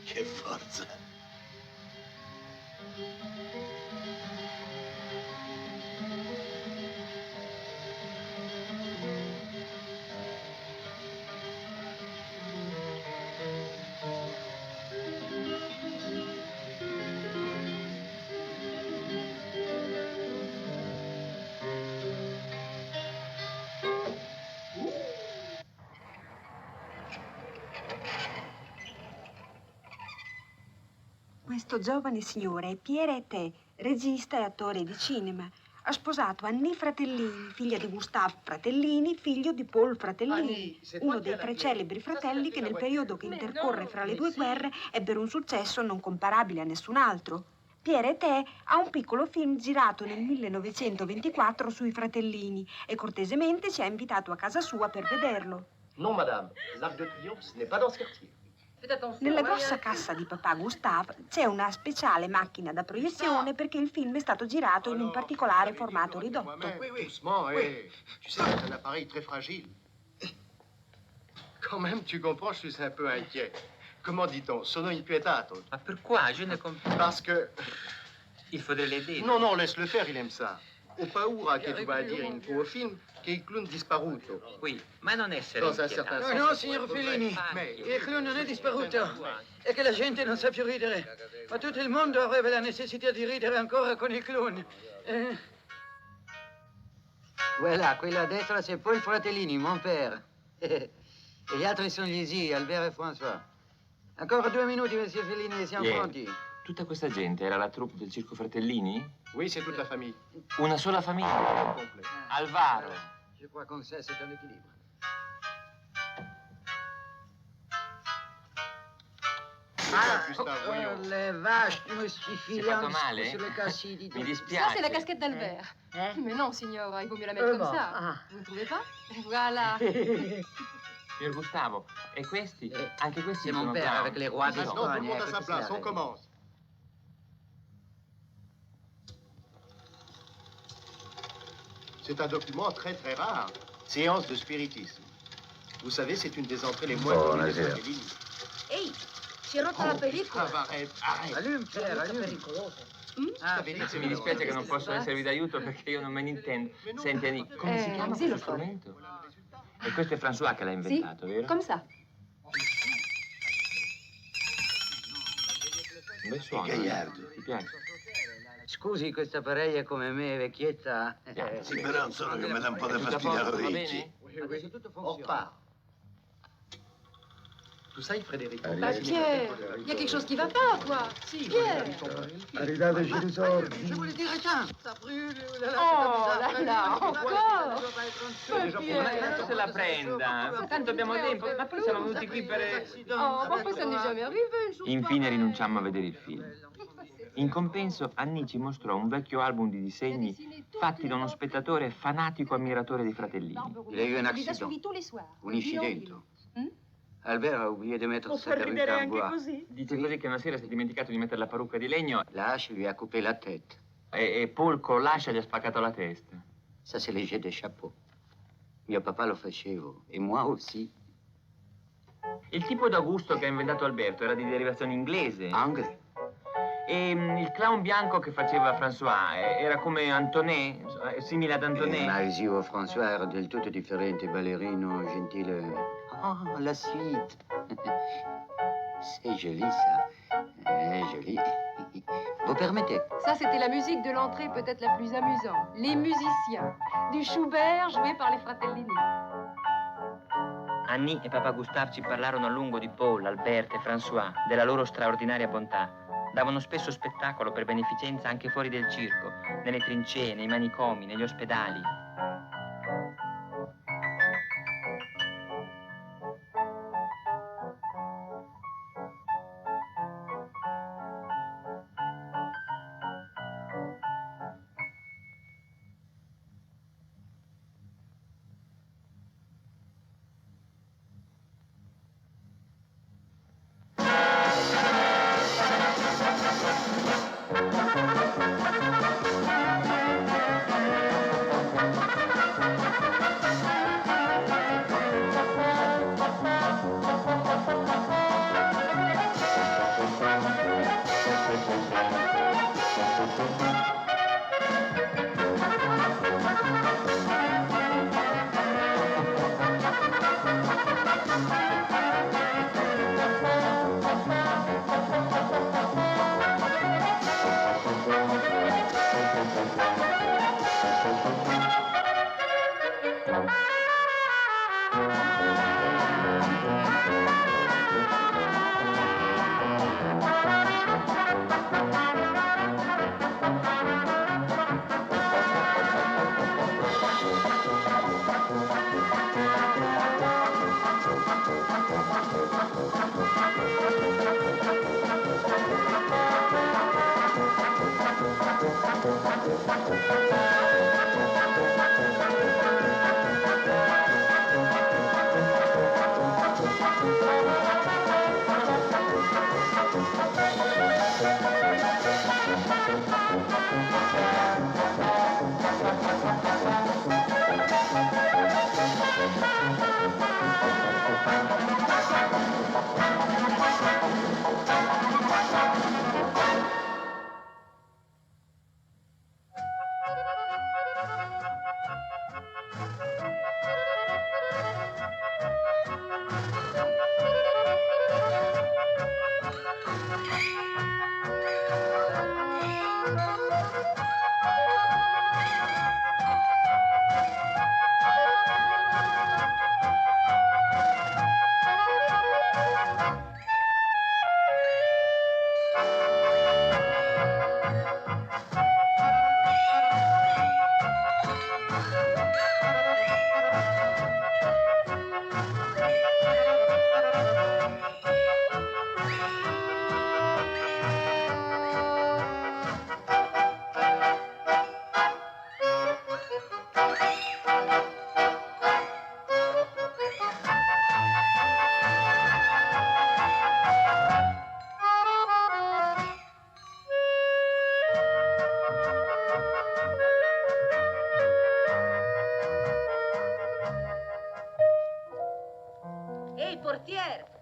Che forza! Questo giovane signore è Pierre Té, regista e attore di cinema. Ha sposato Annie Fratellini, figlia di Gustave Fratellini, figlio di Paul Fratellini, uno dei 3 celebri fratelli che nel periodo che intercorre fra le 2 guerre ebbero un successo non comparabile a nessun altro. Pierre Té ha un piccolo film girato nel 1924 sui Fratellini e cortesemente ci ha invitato a casa sua per vederlo. Non, madame, l'Arc de Triomphe, ce n'est pas dans ce quartier. Nella grossa cassa di papà Gustave c'è una speciale macchina da proiezione perché il film è stato girato in un particolare formato ridotto. Doucement, tu sais, c'est un appareil très fragile. Quand même, tu comprends, je suis un peu inquiet. Comment dit-on? Sono inquietato. Ma pourquoi? Je ne comprends. Parce que... Il faudrait l'aider. Non, non, laisse-le faire, il aime ça. Ho paura che tu vai a dire in tuo film che il clown è disparuto. Oui, ma non essere Dans un certain inquietante. No, signor Fellini, il clown non è disparuto. È che la gente non sa più ridere. Ma tutto il mondo avrebbe la necessità di ridere ancora con il clown. Voilà, quello a destra c'est Paul Fratellini, mon père. E gli altri sono gli zii, Albert e François. Ancora 2 minuti, monsieur Fellini, e siamo pronti. Tutta questa gente era la troupe del Circo Fratellini? Oui, c'est toute la famille. Una sola famiglia? Alvaro. Je crois qu'on sait, c'est un équilibre. Le vache, come si filano sulle cassi di Mi Ça, dispiace. c'est la casquette d'Albert. Mais non, signora, il vaut mieux la mettre comme ça. Vous ne trouvez pas? Voilà. Signor Gustavo, e questi? Anche questi C'est mon sono père clown. avec les rois Non, tout le d'Espagne. monde à sa place, on commence. C'est un document très très rare. Séance de spiritisme. Vous savez, c'est une des entrées les moins connues des Fratellini. Ehi, si è rotta la pellicola. Arrête, arrête. Allume, Pierre, allume. Mi dispiace che non posso esservi d'aiuto perché io non me ne intendo. Senti, Annie, come si chiama questo strumento? E questo è François che l'ha inventato, vero? Comme ça. Un bel suono. Gagliardo. Ti piace? Scusi, questa parella come me, vecchietta... Sì, però non solo che mi dà un po' di fastidio alle orecchie. Adesso tutto funziona. Tu sai, Frédéric? Bah, Pierre, il y a quelque chose qui va pas, toi. Pierre. Arrivateci i risorti. Je voulais dire, tiens, ça brûle. Oh là là, encore. Ma non se la prenda, tanto abbiamo tempo, ma poi siamo venuti qui per... Oh, ma poi ça n'est jamais arrivé. Infine rinunciammo a vedere il film. In compenso, Annie ci mostrò un vecchio album di disegni fatti da uno spettatore fanatico ammiratore dei Fratellini. Il a eu un accident. Unisci dentro. Albert a oublié de mettre sa perruque en bois. Dice così che una sera si è dimenticato di mettere la parrucca di legno. La hache lui a coupé la tête. E Paul con l'ascia gli ha spaccato la testa. Ça, c'est les jets de chapeau. Mio papà lo facevo, e moi aussi. Il tipo d'Augusto che ha inventato Alberto era di derivazione inglese. Anglais. E il clown bianco che faceva François era come Antonet, simile ad Antonet. Ma il zio François era del tutto differente, ballerino, gentile. Ah, la suite. C'est joli, ça. Joli. Vous permettez? Ça, c'était la musique de l'entrée peut-être la plus amusante. Les musiciens. Du Schubert joué par les Fratellini. Annie e papà Gustave ci parlarono a lungo di Paul, Albert e François, della loro straordinaria bontà. Davano spesso spettacolo per beneficenza anche fuori del circo, nelle trincee, nei manicomi, negli ospedali.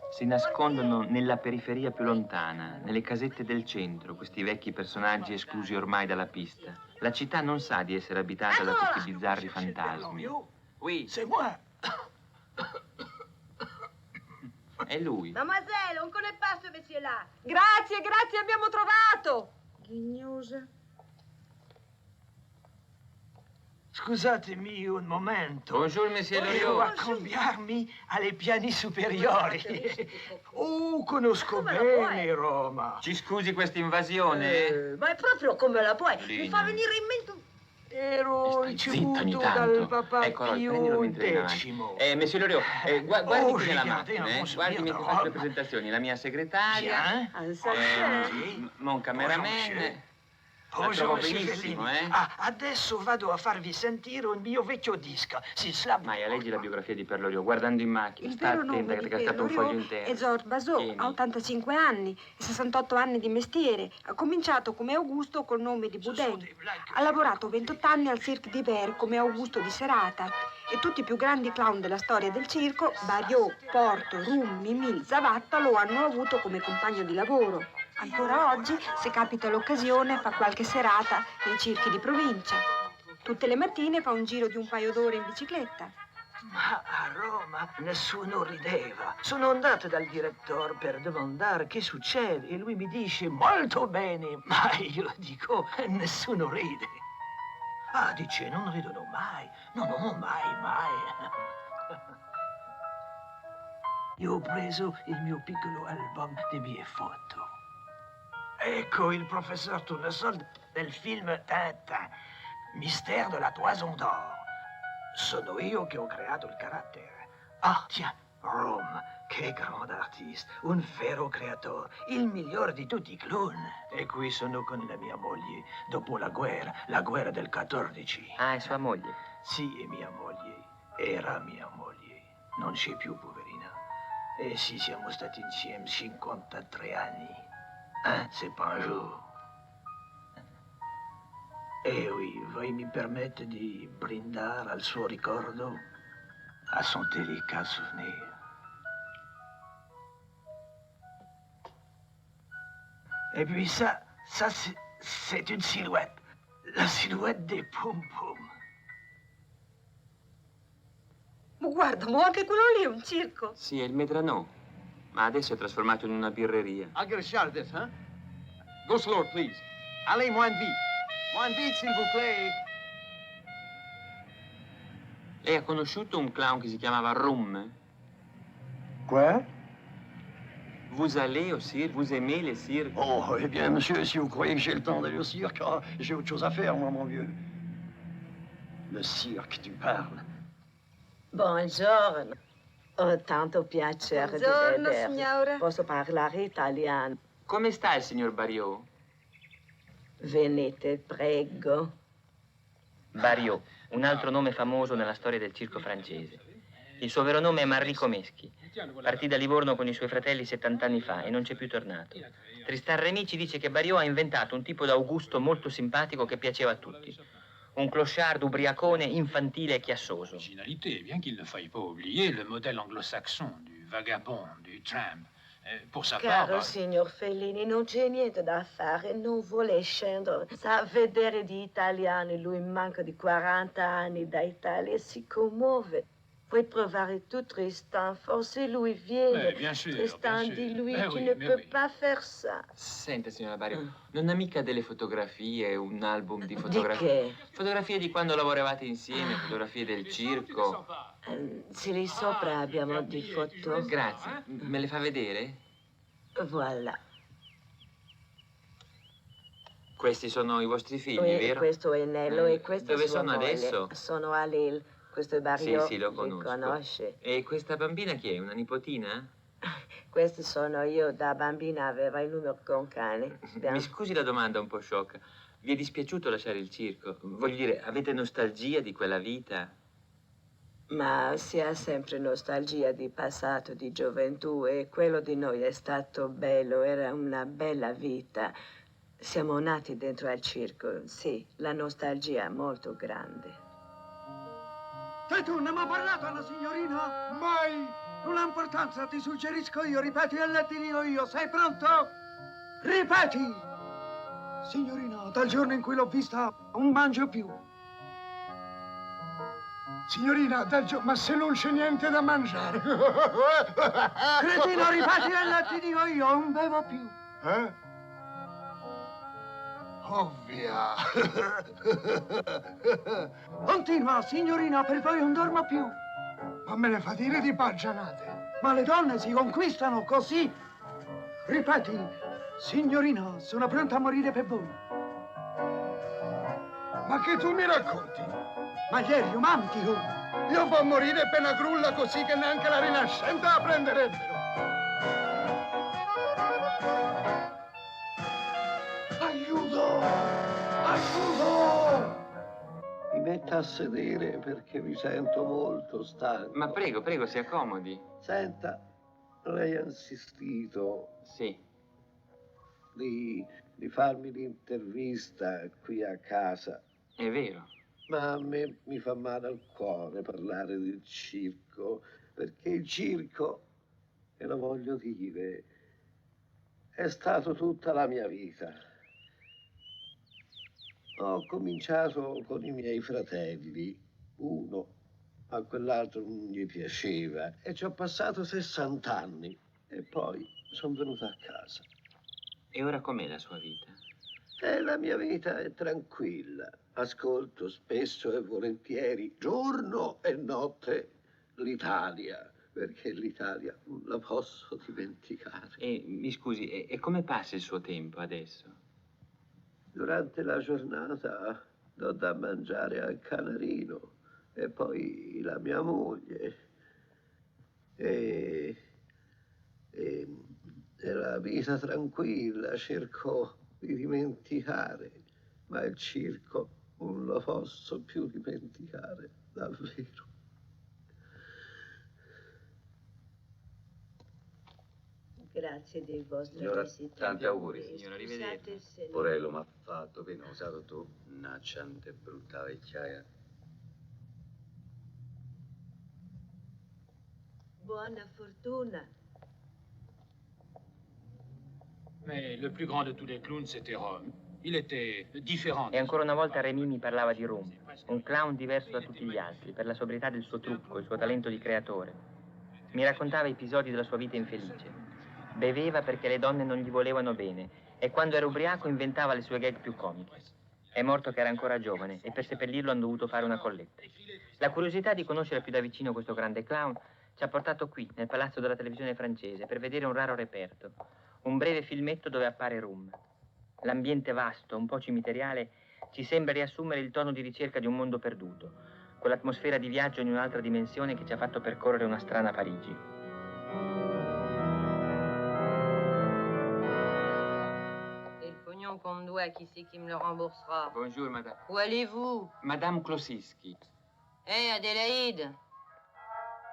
Si nascondono nella periferia più lontana, nelle casette del centro, questi vecchi personaggi esclusi ormai dalla pista. La città non sa di essere abitata da questi bizzarri fantasmi. Oui, c'est moi. È lui. Mademoiselle, on connaît pas ce monsieur-là. Grazie, grazie, abbiamo trovato. Ghignosa. Scusatemi un momento. Bonjour, monsieur Devo Loriot. accambiarmi alle piani superiori. Oh, conosco bene Roma. Ci scusi questa invasione? Ma è proprio come la puoi. Mi Lina. fa venire in mente... Ero Zitta ogni ricevuto dal tanto. Papa Ecco, allora, Pio prendilo mentre viene X. avanti. Monsieur Loriot, guardi qui nella regardez, macchina, on se guardi vient mentre de faccio le Rome. presentazioni. La mia segretaria, mon cameraman. La trovo benissimo, eh? Adesso vado a farvi sentire un mio vecchio disco. Si slap. Maia, leggi la biografia di Perlorio, guardando in macchina. Il Sta vero attenta nome di che ha scatto un foglio Loriot intero. è Georges Bazot, Tieni. ha 85 anni e 68 anni di mestiere. Ha cominciato come Augusto col nome di Boudin. Ha lavorato 28 anni al Cirque d'Hiver come Augusto di Serata. E tutti i più grandi clown della storia del circo, Barriot, Porto, Rum, Mimì, Zavatta, lo hanno avuto come compagno di lavoro. Ancora oggi, se capita l'occasione, fa qualche serata nei circhi di provincia. Tutte le mattine fa un giro di un paio d'ore in bicicletta. Ma a Roma nessuno rideva. Sono andato dal direttore per domandare che succede e lui mi dice molto bene, ma io dico nessuno ride. Ah, dice, non ridono mai. No, mai. Io ho preso il mio piccolo album di mie foto. Ecco il professor Tournesol del film Tintin, Mystère de la Toison d'Or. Sono io che ho creato il carattere. Ah, tiens, Rome, che grande artista, un vero creatore, il migliore di tutti i clown. E qui sono con la mia moglie, dopo la guerra del 14. Ah, è sua moglie? Sì, è mia moglie, era mia moglie, non c'è più, poverina. E sì, siamo stati insieme 53 anni. C'est pas un jour. E oui, voi mi permette di brindare al suo ricordo, a son délicat souvenir. Et puis ça c'est une silhouette. La silhouette des pom-pom. Ma guarda, ma anche quello lì è un circo. Sì, è il Medrano, ma adesso è trasformato in una birreria. I'll get a shot of this, huh? Go slower, please. Allez, moins vite. Moins vite, s'il vous plaît. Lei ha conosciuto un clown che si chiamava Rum? Quoi? Vous allez au cirque? Vous aimez les cirques? Oh, eh bien, monsieur, si vous croyez que j'ai le temps d'aller au cirque, j'ai autre chose à faire, moi, mon vieux. Le cirque, tu parles. Buongiorno. Ho tanto piacere Buongiorno, di vedervi. signora. Posso parlare italiano? Come sta il signor Barriot? Venite, prego. Barriot, un altro nome famoso nella storia del circo francese. Il suo vero nome è Manrico Meschi. Partì da Livorno con i suoi fratelli 70 anni fa e non c'è più tornato. Tristan Remy ci dice che Barriot ha inventato un tipo d'Augusto molto simpatico che piaceva a tutti. Un clochard ubriacone, infantile e chiassoso. Originalité, bien qu'il ne faille pas oublier le modèle anglo-saxon du vagabond, du tramp. Pour sa part... Caro signor Fellini, non c'è niente da fare, non vuole scendere. Sa vedere di italiani, lui manca di 40 anni da Italia e si commuove. Puoi provare tu Tristan, forse lui viene. Bien sûr, Tristan, bien sûr. dis-lui Mais tu oui, ne mais peux oui. pas faire ça. Senta, signora Barriot, non ha mica delle fotografie, un album di fotografie? Di che? Fotografie di quando lavoravate insieme, fotografie del circo. Sì, lì sopra abbiamo di foto. Grazie. Me le fa vedere? Voilà. Questi sono i vostri figli, E vero? questo è Nello e questa Dove è sua sono moglie. adesso? Sono a Lille. Questo è Barriot. Sì, lo Li conosco. conosce. E questa bambina chi è? Una nipotina? Questi sono io, da bambina aveva il numero con cane. Mi scusi la domanda un po' sciocca. Vi è dispiaciuto lasciare il circo? Voglio dire, avete nostalgia di quella vita? Ma si ha sempre nostalgia di passato, di gioventù e quello di noi è stato bello, era una bella vita. Siamo nati dentro al circo, sì, la nostalgia è molto grande. E tu ne mi hai parlato alla signorina? Mai! Non ha importanza, ti suggerisco io, ripeti e ti dico io, sei pronto? Ripeti! Signorina, dal giorno in cui l'ho vista, non mangio più. Signorina, ma se non c'è niente da mangiare. Cretino, ripeti e ti dico io, non bevo più. Ovvia. Continua, signorina, per voi non dormo più. Ma me ne fa dire di baggianate. Ma le donne si conquistano così. Ripeti, signorina, sono pronta a morire per voi. Ma che tu mi racconti? Ma lei è romantico. Io può morire per una grulla così che neanche la Rinascenza la prenderebbero. Aiuto! Aiuto! Mi metta a sedere perché mi sento molto stanco. Ma prego, prego, si accomodi. Senta, lei ha insistito. Sì. Di farmi l'intervista qui a casa. È vero. Ma a me mi fa male al cuore parlare del circo, perché il circo, e lo voglio dire, è stato tutta la mia vita. Ho cominciato con i miei fratelli, uno, a quell'altro non gli piaceva, e ci ho passato 60 anni, e poi sono venuto a casa. E ora com'è la sua vita? La mia vita è tranquilla. Ascolto spesso e volentieri, giorno e notte, l'Italia, perché l'Italia non la posso dimenticare. E mi scusi, e come passa il suo tempo adesso? Durante la giornata do da mangiare al canarino e poi la mia moglie. E la vita tranquilla cerco di dimenticare, ma il circo non lo posso più dimenticare, davvero. Grazie dei vostri Signora, visita. tanti auguri. Signora, arrivederci. Porello mi ha fatto che non usato tu. Una ciante brutta vecchiaia. Buona fortuna. Mais le plus grand de tous les clowns, c'était Rome. Il était différent. E ancora una volta Rémy mi parlava di Rum, un clown diverso da tutti gli altri, per la sobrietà del suo trucco, il suo talento di creatore. Mi raccontava episodi della sua vita infelice. Beveva perché le donne non gli volevano bene e quando era ubriaco inventava le sue gag più comiche. È morto che era ancora giovane e per seppellirlo hanno dovuto fare una colletta. La curiosità di conoscere più da vicino questo grande clown ci ha portato qui, nel palazzo della televisione francese, per vedere un raro reperto, un breve filmetto dove appare Rum. L'ambiente vasto, un po' cimiteriale, ci sembra riassumere il tono di ricerca di un mondo perduto, quell'atmosfera di viaggio in un'altra dimensione che ci ha fatto percorrere una strana Parigi. Et le pognon qu'on me doit, qui c'est qui me le remboursera? Bonjour, madame. Où allez-vous? Madame Klosiski. Hé, Adélaïde,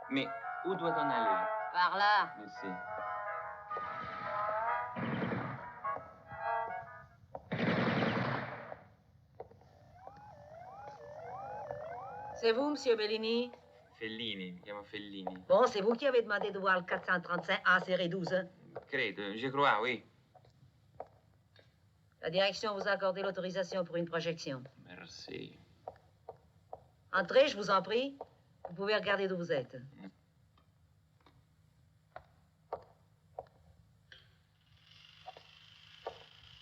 Mais où doit-on aller? par là. Merci. C'est vous, Monsieur Bellini? Fellini, mi chiamo Fellini. Bon, c'est vous qui avez demandé de voir le 435A série 12. Credo, je crois, oui. La direction vous a accordé l'autorisation pour une projection. Merci. Entrez, je vous en prie. Vous pouvez regarder d'où vous êtes.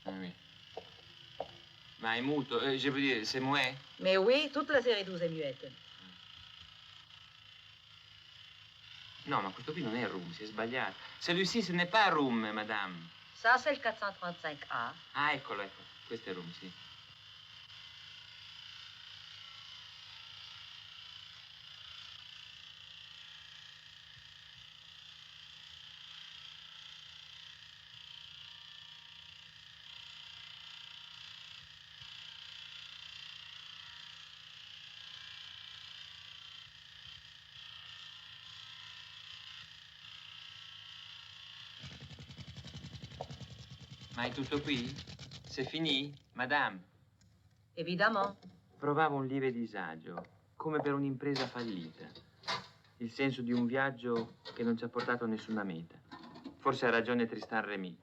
Ah oui. Ma è muto, je veux dire, c'est muet? Mais oui, toute la série 12 est muette. No, ma questo qui non è Rum, si è sbagliato. Celui-ci, ce n'est pas Rum, madame. Ça, c'est le 435A. Ah, eccolo, ecco. Questo è Rum, sì. Ma è tutto qui? C'est fini, madame? Évidemment. Provavo un lieve disagio, come per un'impresa fallita. Il senso di un viaggio che non ci ha portato a nessuna meta. Forse ha ragione Tristan Rémy.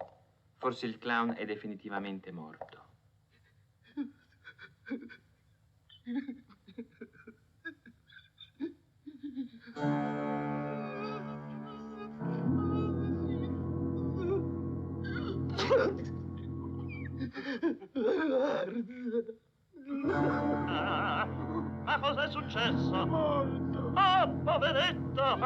Forse il clown è definitivamente morto. papà, cosa è successo? Morto. Ah, poveretta.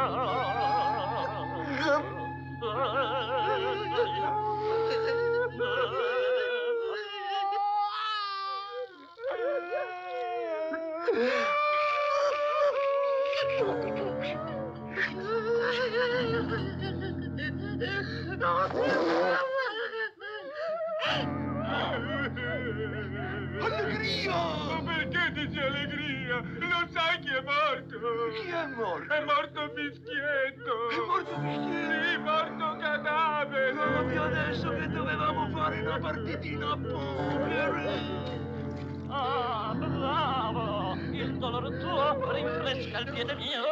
Allegria! Ma perché dici allegria? Non sai chi è morto? Chi è morto? È morto Fischietto! È morto Fischietto? Sì, morto cadavere! Proprio adesso che dovevamo fare una partitina a poker! Ah, bravo! Il dolore tuo rinfresca il piede mio!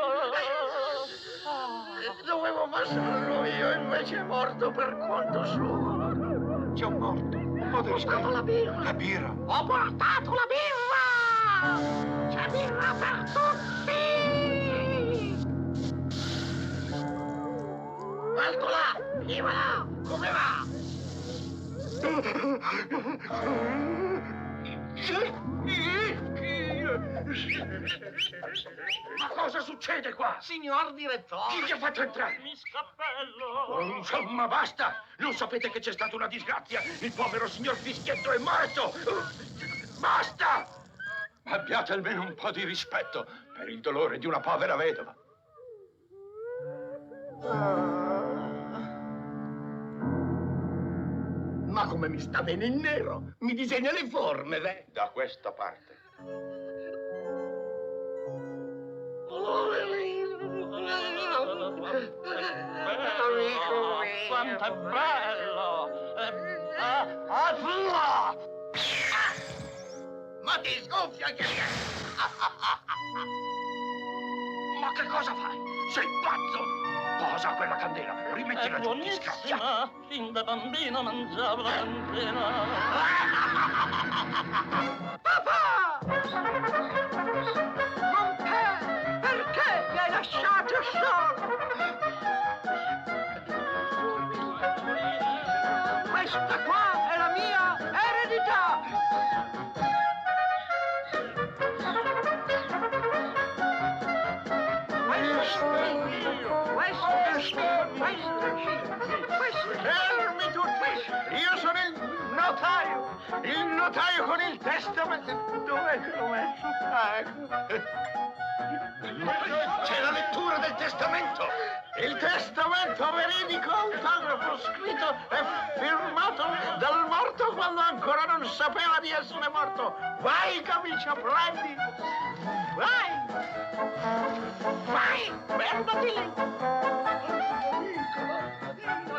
Dovevo passarlo io, invece è morto per conto suo! C'è un morto! Un po' di rispetto! La birra! La birra! Ho portato la birra! C'è birra per tutti! Eccola! Viva! Come va? Ma cosa succede qua? Signor direttore! Chi ti ha fatto entrare? Mi scappello! Insomma, basta! Non sapete che c'è stata una disgrazia? Il povero signor Fischietto è morto! Basta! Abbiate almeno un po' di rispetto per il dolore di una povera vedova. Ma come mi sta bene in nero? Mi disegna le forme, beh! Da questa parte. Amico mio! Quanto è bello! Ma ti sgonfia anche lì! Ma che cosa fai? Sei pazzo! Posa quella candela, rimettila giù, ti scappia! Buonissima! Fin da bambino mangiavo la candela! Papà! Perché mi hai lasciato solo? Questa qua è la mia eredità! Fermi tutti! Io sono il notaio con il testamento. Dov'è che l'ho messo? Ecco. C'è la lettura del testamento. Il testamento veridico, autografo scritto e firmato dal morto quando ancora non sapeva di essere morto. Vai, camicia, prendi. Vai. Vai, fermati lì.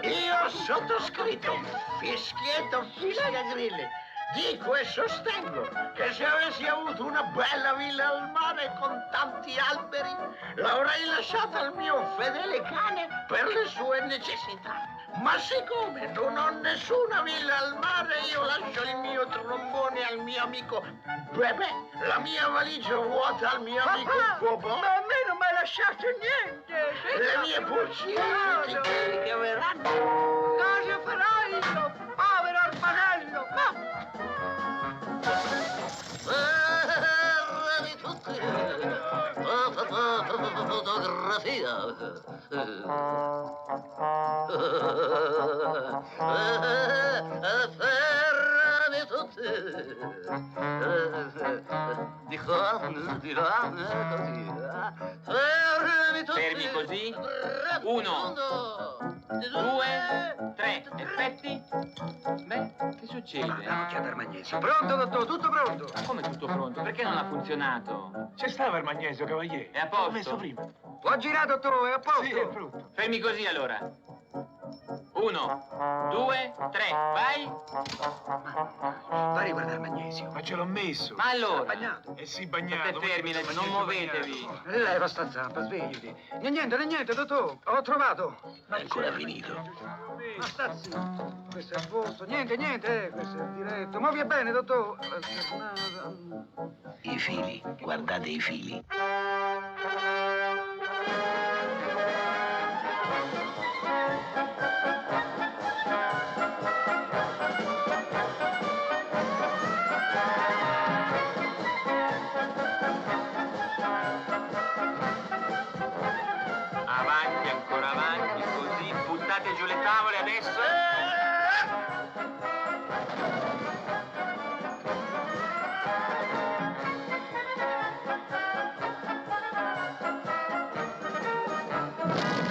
Io ho sottoscritto Fischietto Fischiagrilli. Dico e sostengo che se avessi avuto una bella villa al mare con tanti alberi, l'avrei lasciata al mio fedele cane per le sue necessità. Ma siccome non ho nessuna villa al mare, io lascio il mio trombone al mio amico Bebè, la mia valigia vuota al mio amico Bobò. Ma a me non mi hai lasciato niente! Le mie pulcine, tutti quelli che verranno. Cosa farai io, povero orfanello? Fermi tutti! Fotografia! Fermi tutti! Di qua, così. Fermi tutti! Fermi così. 1, 2, 3. Effetti? Beh, che succede? Andiamo a chiamare Magnesio. Pronto, dottor, tutto pronto? Ma come tutto pronto? Perché non ha funzionato? C'è stava il magnesio, cavaliere. È a L'ho messo posto? prima. Può girare, dottore, è a posto? Sì, è pronto. Fermi così allora. 1, 2, 3, vai. Vai a riguardare il magnesio. Ma ce l'ho messo. Ma allora? Bagnato. Eh sì, bagnato. State fermi, non muovetevi. Leva sta zampa, svegliati. Niente, dottor, ho trovato. Ma è ancora finito. Ma sta zitto. Questo è il vostro. Niente, questo è il diretto. Muovi bene, dottor. I fili, guardate i fili.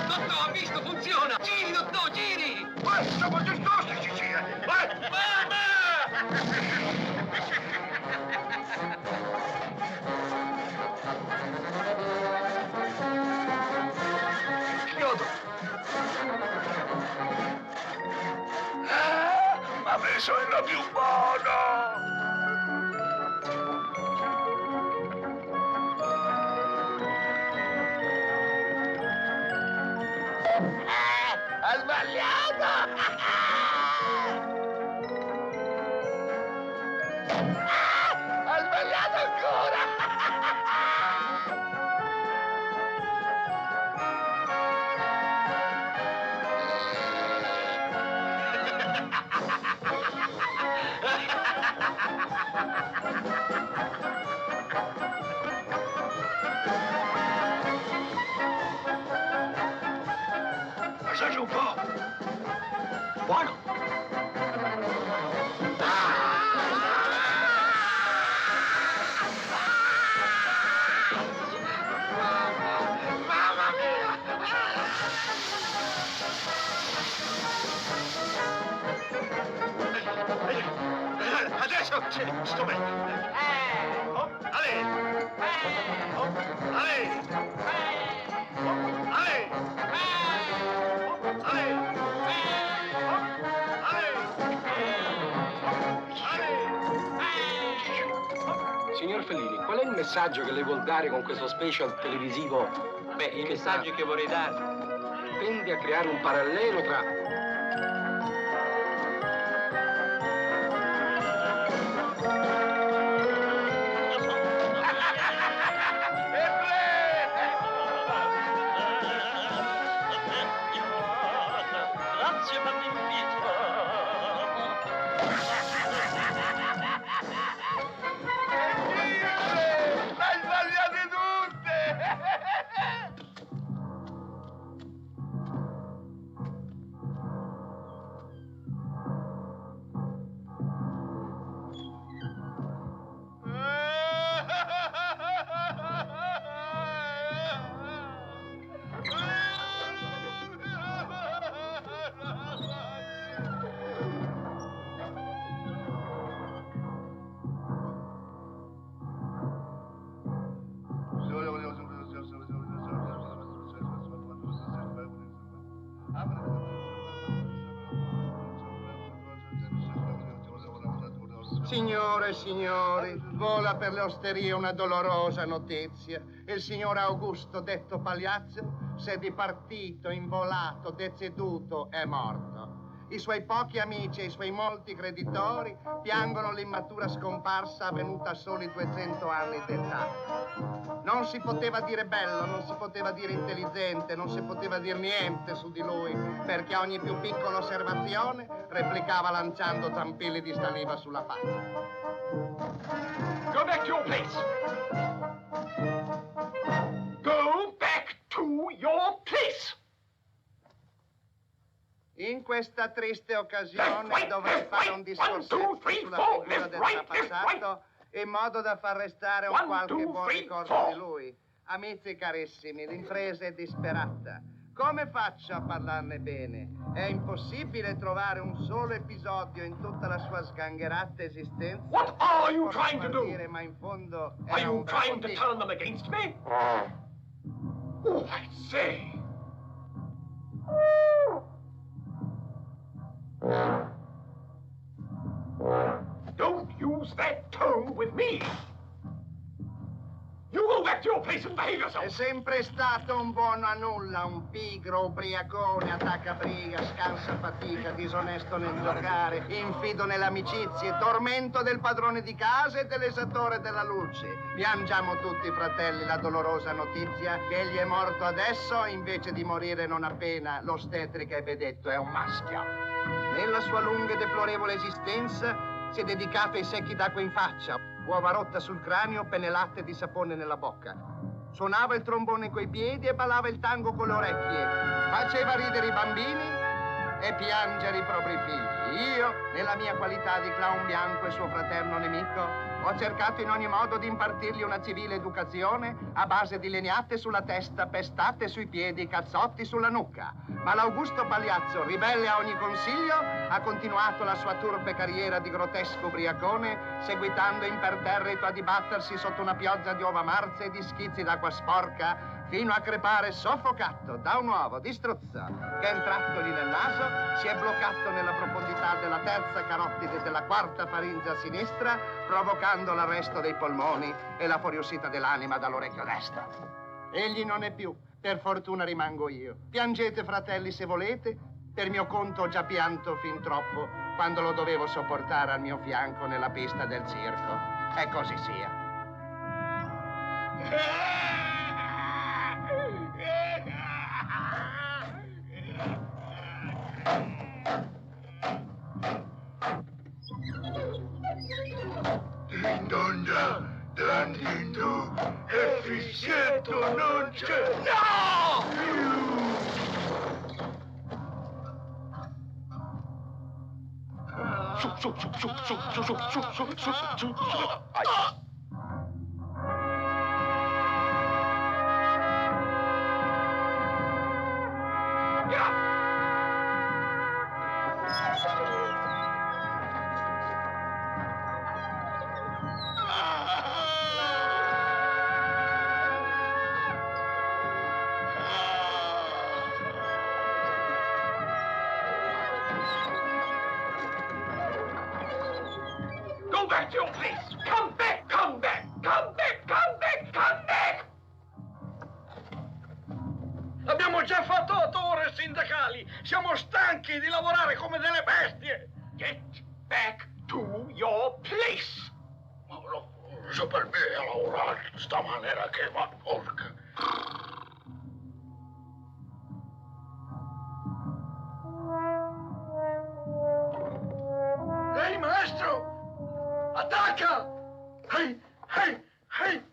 Dottor, ha visto, funziona! Giri, dottor, giri! Siamo disposti, Sicilia! Mamma! Chiodo! Ma adesso è la più buona! Ha sbagliato! Ha sbagliato ancora! Assaggi un po'. Buono. Mamma mia! Adesso sto bene. Oh, Ale! Oh, Ale! Oh, Ale! Signor Fellini, qual è il messaggio che lei vuol dare con questo special televisivo? Beh, il messaggio che vorrei dare tende a creare un parallelo tra... Grazie per l'invito. L'hai sbagliate tutte! Signore e signori, vola per le osterie una dolorosa notizia. Il signor Augusto, detto Pagliazzo, s'è dipartito, involato, deceduto, è morto. I suoi pochi amici e i suoi molti creditori piangono l'immatura scomparsa avvenuta a soli 200 anni d'età. Non si poteva dire bello, non si poteva dire intelligente, non si poteva dire niente su di lui, perché a ogni più piccola osservazione replicava lanciando zampilli di saliva sulla faccia. Go back to your place! Go back to your place! In questa triste occasione dovrei fare un discorsetto sulla figura del trapassato in modo da far restare un qualche buon ricordo di lui. Amici carissimi, l'impresa è disperata. Come faccio a parlarne bene? È impossibile trovare un solo episodio in tutta la sua sgangherata esistenza. What are you trying to do? Ma in fondo Are you trying to turn them against me? Oh, I say. Don't use that tone with me. You go back to your place and behave yourself. È sempre stato un buono a nulla, un pigro, ubriacone, attaccabriga, scansa fatica, disonesto nel giocare, infido nelle amicizie, tormento del padrone di casa e dell'esattore della luce. Piangiamo tutti, fratelli, la dolorosa notizia che egli è morto adesso invece di morire non appena l'ostetrica ebbe detto è un maschio. Nella sua lunga e deplorevole esistenza si è dedicato ai secchi d'acqua in faccia, uova rotta sul cranio, penne latte di sapone nella bocca. Suonava il trombone coi piedi e ballava il tango con le orecchie. Faceva ridere i bambini e piangere i propri figli. Io, nella mia qualità di clown bianco e suo fraterno nemico, Ho cercato in ogni modo di impartirgli una civile educazione a base di legnate sulla testa, pestate sui piedi, cazzotti sulla nuca. Ma l'Augusto Pagliazzo, ribelle a ogni consiglio, ha continuato la sua turpe carriera di grottesco ubriacone, seguitando imperterrito a dibattersi sotto una pioggia di uova marze e di schizzi d'acqua sporca, fino a crepare soffocato da un uovo di struzzo che, entratogli nel naso, si è bloccato nella profondità della terza carottide e della quarta faringe a sinistra, provocando l'arresto dei polmoni e la fuoriuscita dell'anima dall'orecchio destro. Egli non è più. Per fortuna rimango io. Piangete, fratelli, se volete. Per mio conto ho già pianto fin troppo quando lo dovevo sopportare al mio fianco nella pista del circo. E così sia. Dindonda, dandindu, e fischietto non c'è. No! Go back to your place! Come back! Come back! Come back! Come back! Come back! Abbiamo già fatto 8 ore sindacali. Siamo stanchi di lavorare come delle bestie. Get back to your place! Ma lo so per me a lavorare di sta maniera che va porca. Ehi, maestro! Attacca! Ehi, ehi, ehi!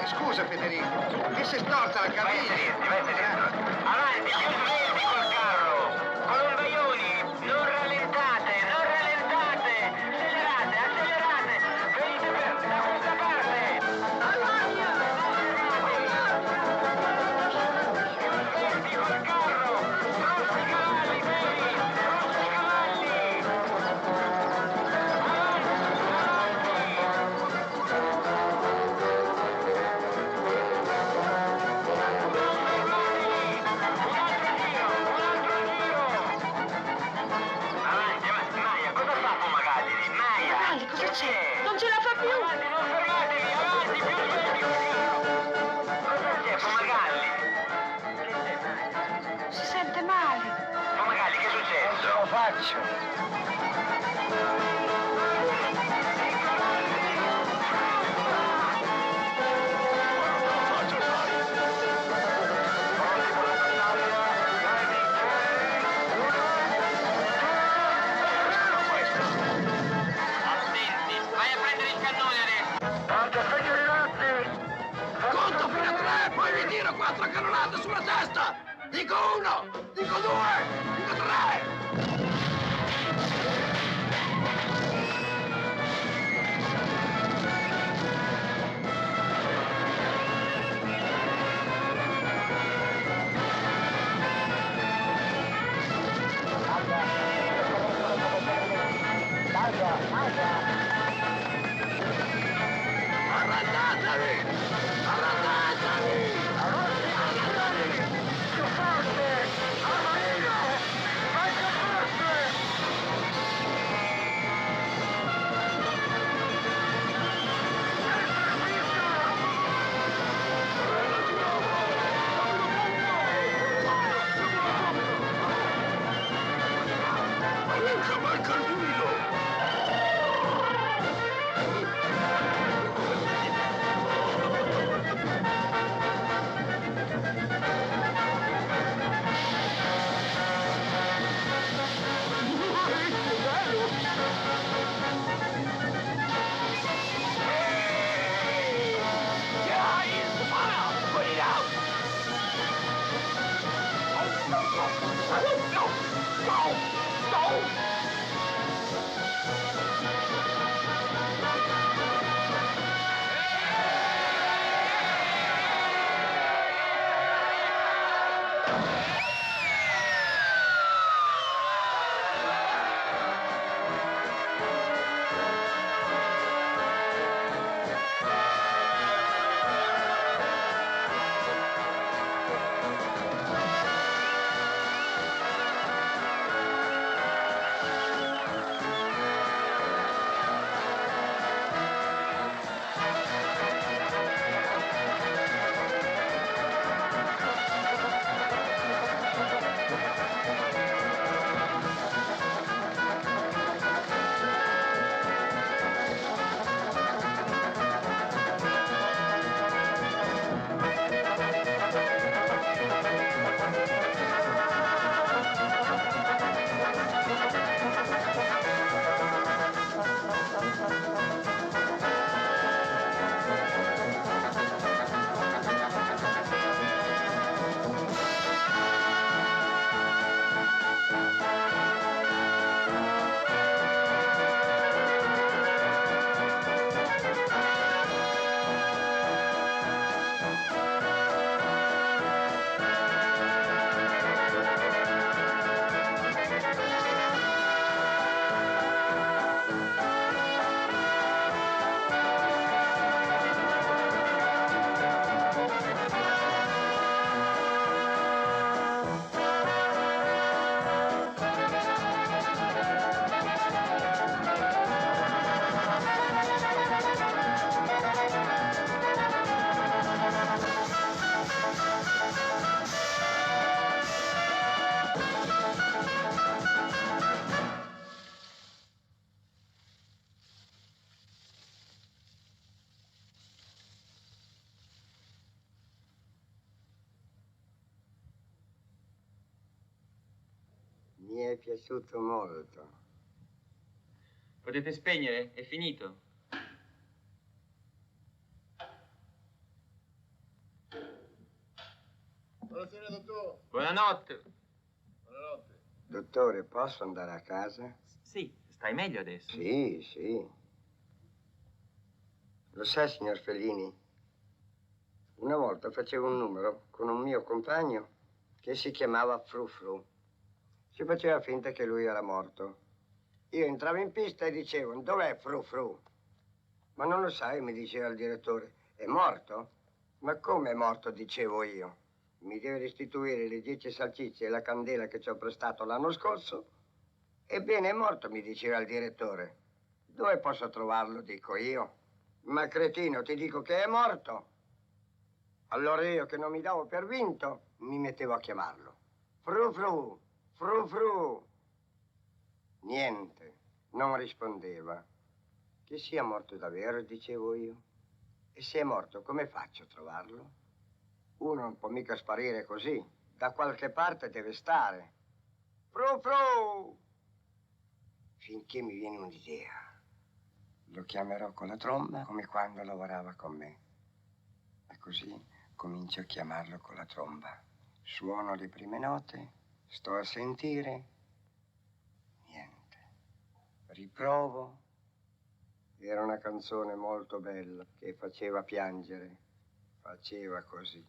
Scusa, Federico, mi si è storta la caviglia. Avanti, più lenti col carro! Con il vaioni! Non rallentate! Non rallentate! Accelerate! Accelerate! Venite da questa parte! Avanti! Lenti col carro! Grossi cavalli, veri! Grossi cavalli! Cosa c'è? Non ce la fa più! Avanti, non fermatevi! Avanti, più lenti! Cosa c'è, Fumagalli? Si sente male. Fumagalli, che è successo? Non ce lo faccio! Vai a prendere il cannone adesso! Guarda, Conto fino a 3, poi vi tiro 4 cannonate sulla testa! Dico 1, dico 2, dico 3! Arrandatevi! Arrandatevi! Arrandatevi! Più forte! cavalca il buio! Mi è piaciuto molto. Potete spegnere, è finito. Buonasera, dottore. Buonanotte. Buonanotte. Dottore, posso andare a casa? Sì, stai meglio adesso? Sì, sì. Lo sa, signor Fellini, una volta facevo un numero con un mio compagno che si chiamava Frufru. Si faceva finta che lui era morto. Io entravo in pista e dicevo, dov'è Frufru? Ma non lo sai, mi diceva il direttore, è morto? Ma come è morto, dicevo io? Mi deve restituire le 10 salsicce e la candela che ci ho prestato l'anno scorso? Ebbene, è morto, mi diceva il direttore. Dove posso trovarlo, dico io? Ma cretino, ti dico che è morto. Allora io, che non mi davo per vinto, mi mettevo a chiamarlo. Frufru, Frufru. Niente, non rispondeva. Che sia morto davvero, dicevo io. E se è morto, come faccio a trovarlo? Uno non può mica sparire così. Da qualche parte deve stare. Frufru! Finché mi viene un'idea. Lo chiamerò con la tromba come quando lavorava con me. E così comincio a chiamarlo con la tromba. Suono le prime note, sto a sentire. Niente. Riprovo. Era una canzone molto bella che faceva piangere. Faceva così.